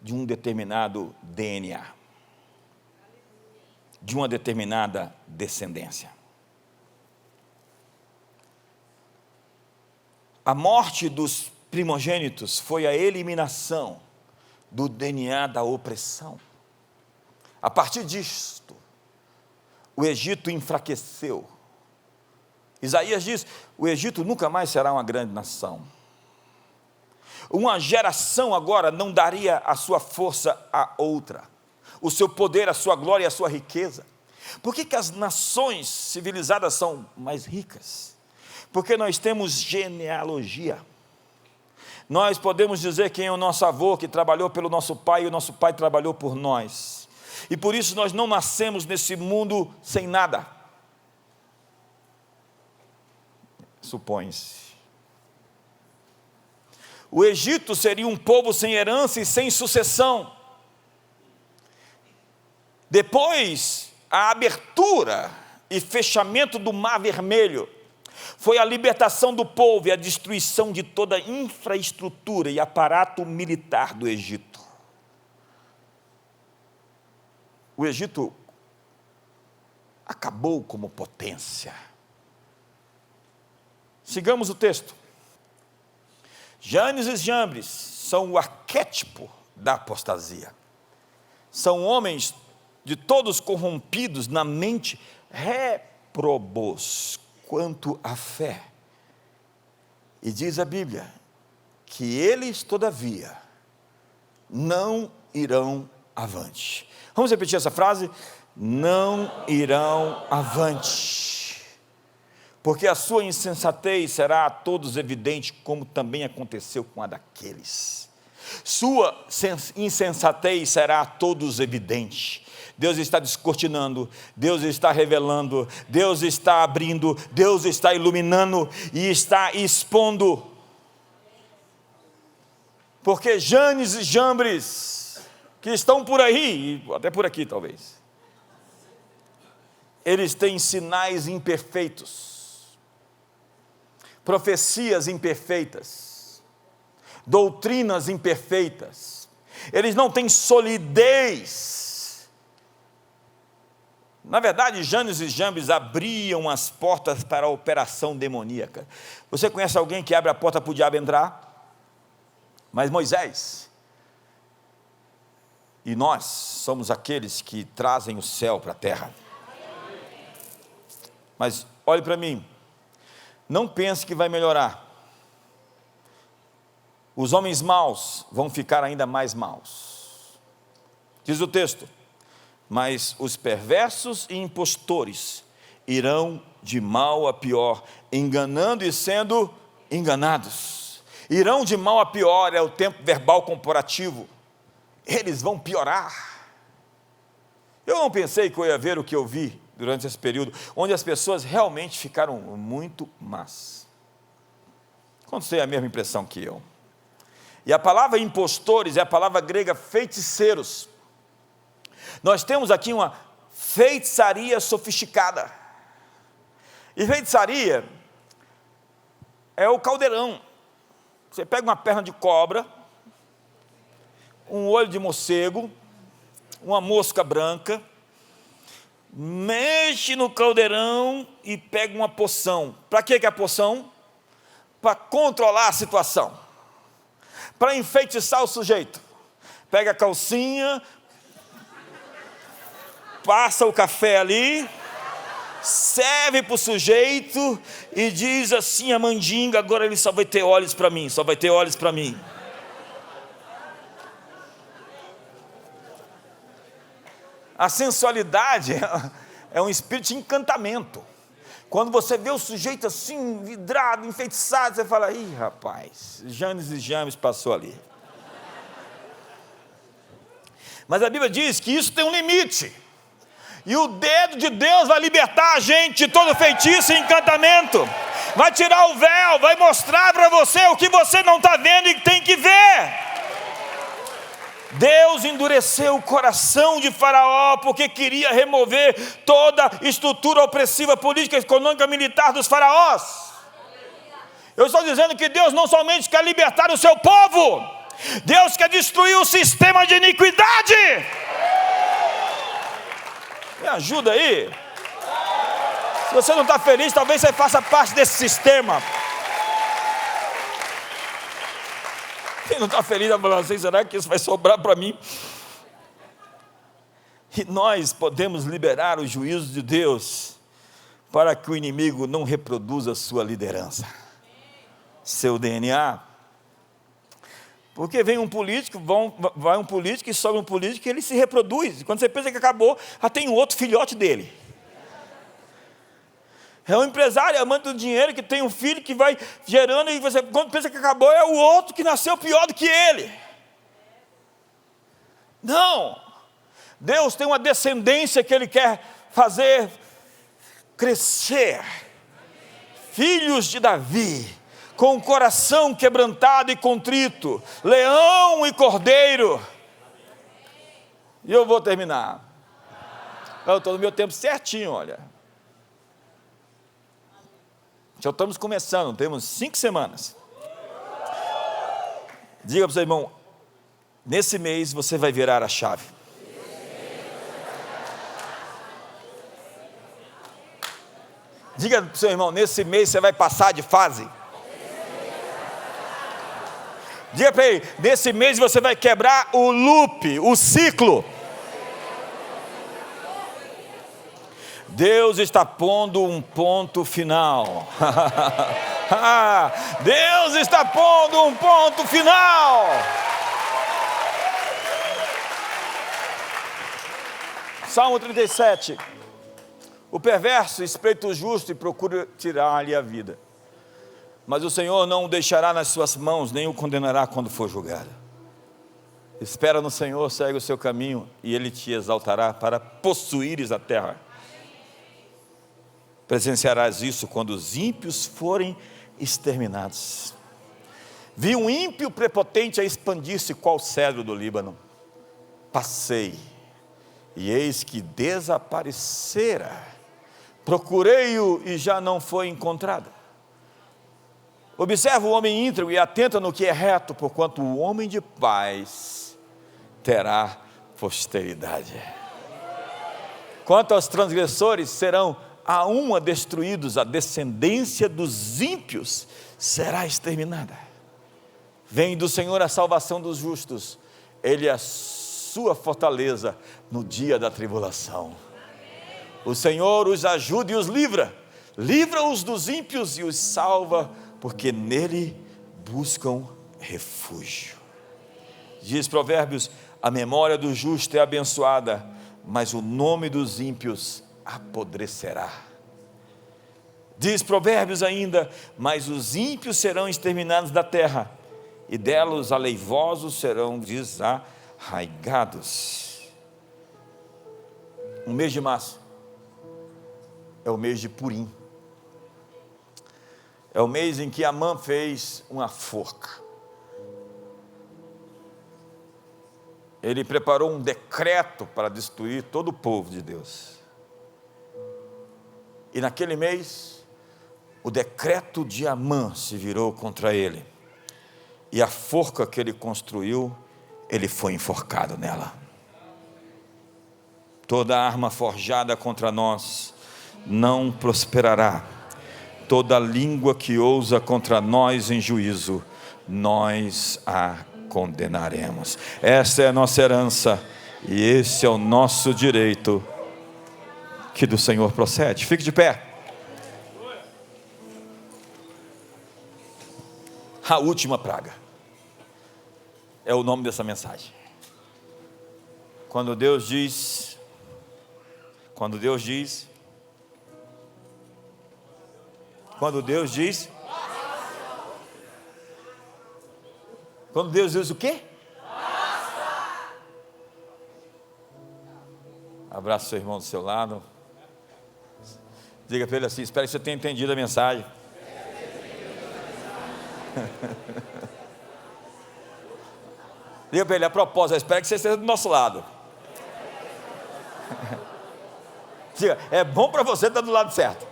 de um determinado DNA, de uma determinada descendência. A morte dos primogênitos foi a eliminação do DNA da opressão. A partir disto, o Egito enfraqueceu. Isaías diz: o Egito nunca mais será uma grande nação. Uma geração agora não daria a sua força a outra, o seu poder, a sua glória e a sua riqueza. Por que as nações civilizadas são mais ricas? Porque nós temos genealogia. Nós podemos dizer quem é o nosso avô, que trabalhou pelo nosso pai, e o nosso pai trabalhou por nós. E por isso nós não nascemos nesse mundo sem nada. Supõe-se. O Egito seria um povo sem herança e sem sucessão. Depois, a abertura e fechamento do Mar Vermelho foi a libertação do povo e a destruição de toda a infraestrutura e aparato militar do Egito. O Egito acabou como potência. Sigamos o texto. Janes e Jambres são o arquétipo da apostasia. São homens de todos corrompidos na mente, reprobos quanto à fé. E diz a Bíblia que eles, todavia, não irão avante. Vamos repetir essa frase? Não irão avante. Porque a sua insensatez será a todos evidente, como também aconteceu com a daqueles. Sua insensatez será a todos evidente. Deus está descortinando, Deus está revelando, Deus está abrindo, Deus está iluminando e está expondo. Porque Janes e Jambres, que estão por aí, até por aqui talvez, eles têm sinais imperfeitos, profecias imperfeitas, doutrinas imperfeitas, eles não têm solidez. Na verdade, Janes e Jambres abriam as portas para a operação demoníaca. Você conhece alguém que abre a porta para o diabo entrar? Mas Moisés e nós somos aqueles que trazem o céu para a terra. Mas olhe para mim, não pense que vai melhorar. Os homens maus vão ficar ainda mais maus. Diz o texto: mas os perversos e impostores irão de mal a pior, enganando e sendo enganados. Irão de mal a pior é o tempo verbal comparativo. Eles vão piorar. Eu não pensei que eu ia ver o que eu vi durante esse período, onde as pessoas realmente ficaram muito más. Quantos têm a mesma impressão que eu? E a palavra impostores é a palavra grega feiticeiros. Nós temos aqui uma feitiçaria sofisticada. E feitiçaria é o caldeirão. Você pega uma perna de cobra, um olho de morcego, uma mosca branca, mexe no caldeirão e pega uma poção. Para que é a poção? Para controlar a situação, para enfeitiçar o sujeito. Pega a calcinha, passa o café ali, serve para o sujeito e diz assim a mandinga: agora ele só vai ter olhos para mim, só vai ter olhos para mim. A sensualidade é um espírito de encantamento. Quando você vê o sujeito assim, vidrado, enfeitiçado, você fala: ih, rapaz, Janes e James passou ali. Mas a Bíblia diz que isso tem um limite. E o dedo de Deus vai libertar a gente de todo feitiço e encantamento. Vai tirar o véu, vai mostrar para você o que você não está vendo e tem que ver. Deus endureceu o coração de Faraó porque queria remover toda a estrutura opressiva, política, econômica, militar dos faraós. Eu estou dizendo que Deus não somente quer libertar o seu povo, Deus quer destruir o sistema de iniquidade. Me ajuda aí. Se você não está feliz, talvez você faça parte desse sistema. Quem não está feliz, vai falar assim: será que isso vai sobrar para mim? E nós podemos liberar o juízo de Deus para que o inimigo não reproduza a sua liderança, seu DNA. Porque vem um político, vai um político e sobe um político e ele se reproduz. Quando você pensa que acabou, já tem um outro filhote dele. É um empresário amante do dinheiro que tem um filho que vai gerando, e você, quando pensa que acabou, é o outro que nasceu pior do que ele. Não! Deus tem uma descendência que Ele quer fazer crescer. Filhos de Davi, com o coração quebrantado e contrito, leão e cordeiro. E eu vou terminar. Eu estou no meu tempo certinho, olha. Já estamos começando, temos 5 semanas. Diga para o seu irmão: nesse mês você vai virar a chave. Diga para o seu irmão: nesse mês você vai passar de fase. Diga para ele: nesse mês você vai quebrar o loop, o ciclo. Deus está pondo um ponto final. Deus está pondo um ponto final. Salmo 37. O perverso espreita o justo e procura tirar-lhe a vida, mas o Senhor não o deixará nas suas mãos, nem o condenará quando for julgado. Espera no Senhor, segue o seu caminho, e Ele te exaltará para possuíres a terra. Presenciarás isso quando os ímpios forem exterminados. Vi um ímpio prepotente a expandir-se qual cedro do Líbano. Passei, e eis que desaparecera. Procurei-o e já não foi encontrado. Observa o homem íntegro e atenta no que é reto, porquanto o homem de paz terá posteridade. Quanto aos transgressores, serão a uma destruídos, a descendência dos ímpios será exterminada. Vem do Senhor a salvação dos justos, Ele é a sua fortaleza no dia da tribulação. O Senhor os ajuda e os livra, livra-os dos ímpios e os salva, porque nele buscam refúgio. Diz Provérbios: a memória do justo é abençoada, mas o nome dos ímpios apodrecerá. Diz Provérbios ainda: mas os ímpios serão exterminados da terra, e dela os aleivosos serão desarraigados. O mês de março é o mês de Purim. É o mês em que Amã fez uma forca. Ele preparou um decreto para destruir todo o povo de Deus. E naquele mês, o decreto de Amã se virou contra ele. E a forca que ele construiu, ele foi enforcado nela. Toda arma forjada contra nós não prosperará. Toda língua que ousa contra nós em juízo, nós a condenaremos. Essa é a nossa herança e esse é o nosso direito que do Senhor procede. Fique de pé. A última praga é o nome dessa mensagem. Quando Deus diz, quando Deus diz o quê? Abraça seu irmão do seu lado. Diga para ele assim: espero que você tenha entendido a mensagem. Diga para ele: a propósito, eu espero que você esteja do nosso lado. Diga: é bom para você estar do lado certo.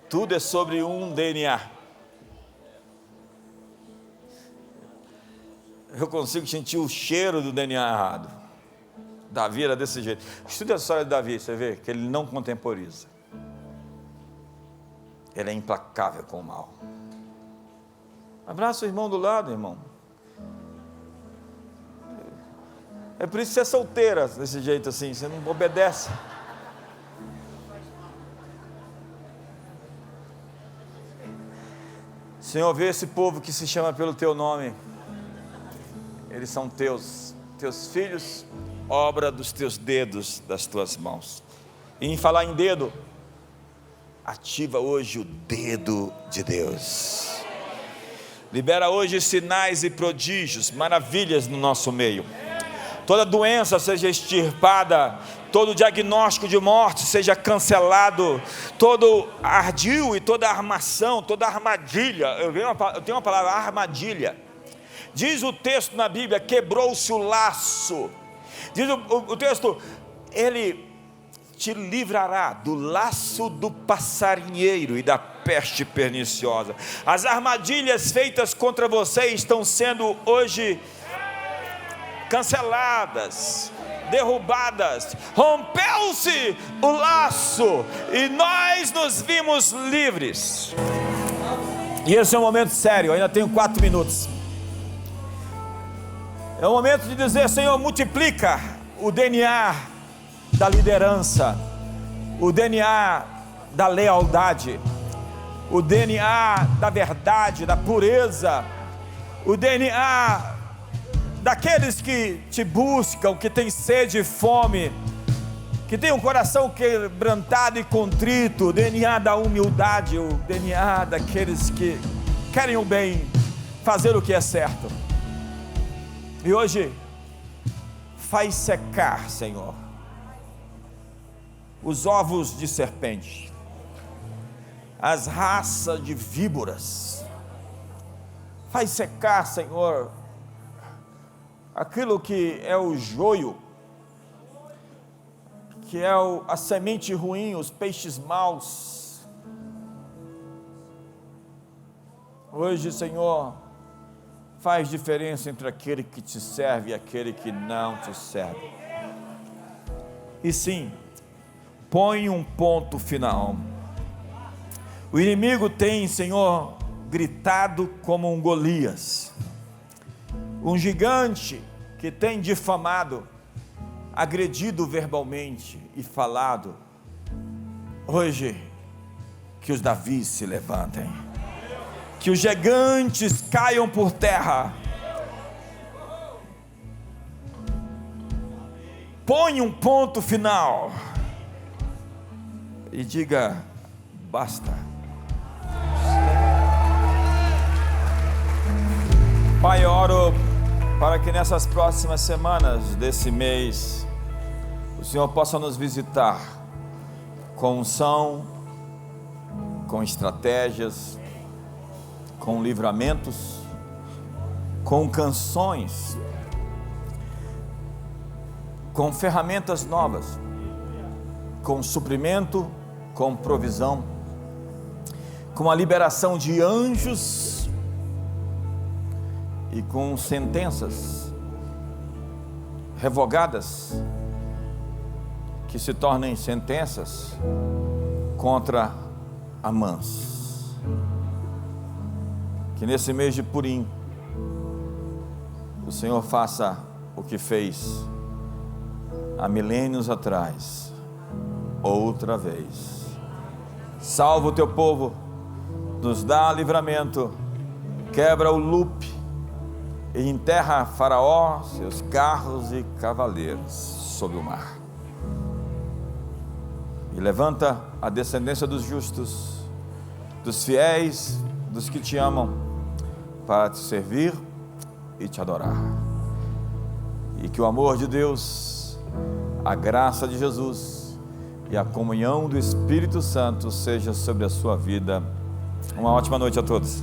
Tudo é sobre um DNA. Eu consigo sentir o cheiro do DNA errado. Davi era desse jeito. Estude a história de Davi, você vê que ele não contemporiza. Ele é implacável com o mal. Abraça o irmão do lado, irmão. É por isso que você é solteira desse jeito assim, você não obedece. Senhor, vê esse povo que se chama pelo teu nome. Eles são teus filhos, obra dos teus dedos, das tuas mãos. E em falar em dedo, ativa hoje o dedo de Deus. Libera hoje sinais e prodígios, maravilhas no nosso meio. Toda doença seja extirpada, todo diagnóstico de morte seja cancelado, todo ardil e toda armação, toda armadilha. Eu tenho uma palavra: armadilha. Diz o texto na Bíblia: quebrou-se o laço. Diz o texto: ele te livrará do laço do passarinheiro e da peste perniciosa. As armadilhas feitas contra você estão sendo hoje canceladas, derrubadas. Rompeu-se o laço e nós nos vimos livres. E esse é um momento sério, eu ainda tenho 4 minutos. É o momento de dizer: Senhor, multiplica o DNA da liderança, o DNA da lealdade, o DNA da verdade, da pureza, o DNA daqueles que te buscam, que têm sede e fome, que têm um coração quebrantado e contrito, o DNA da humildade, o DNA daqueles que querem o bem, fazer o que é certo. E hoje, faz secar, Senhor, os ovos de serpente, as raças de víboras. Faz secar, Senhor, aquilo que é o joio, que é a semente ruim, os peixes maus. Hoje, Senhor, faz diferença entre aquele que te serve e aquele que não te serve. E sim, põe um ponto final. O inimigo tem, Senhor, gritado como um Golias, um gigante que tem difamado, agredido verbalmente e falado. Hoje, que os Davis se levantem, que os gigantes caiam por terra. Põe um ponto final e diga: basta. Pai, eu oro para que nessas próximas semanas desse mês o Senhor possa nos visitar com unção, com estratégias, com livramentos, com canções, com ferramentas novas, com suprimento, com provisão, com a liberação de anjos e com sentenças revogadas que se tornem sentenças contra Amãs. Que nesse mês de Purim o Senhor faça o que fez há milênios atrás, outra vez. Salva o teu povo, nos dá livramento, quebra o loop e enterra Faraó, seus carros e cavaleiros sob o mar. E levanta a descendência dos justos, dos fiéis, dos que te amam, para te servir e te adorar. E que o amor de Deus, a graça de Jesus e a comunhão do Espírito Santo seja sobre a sua vida. Uma ótima noite a todos.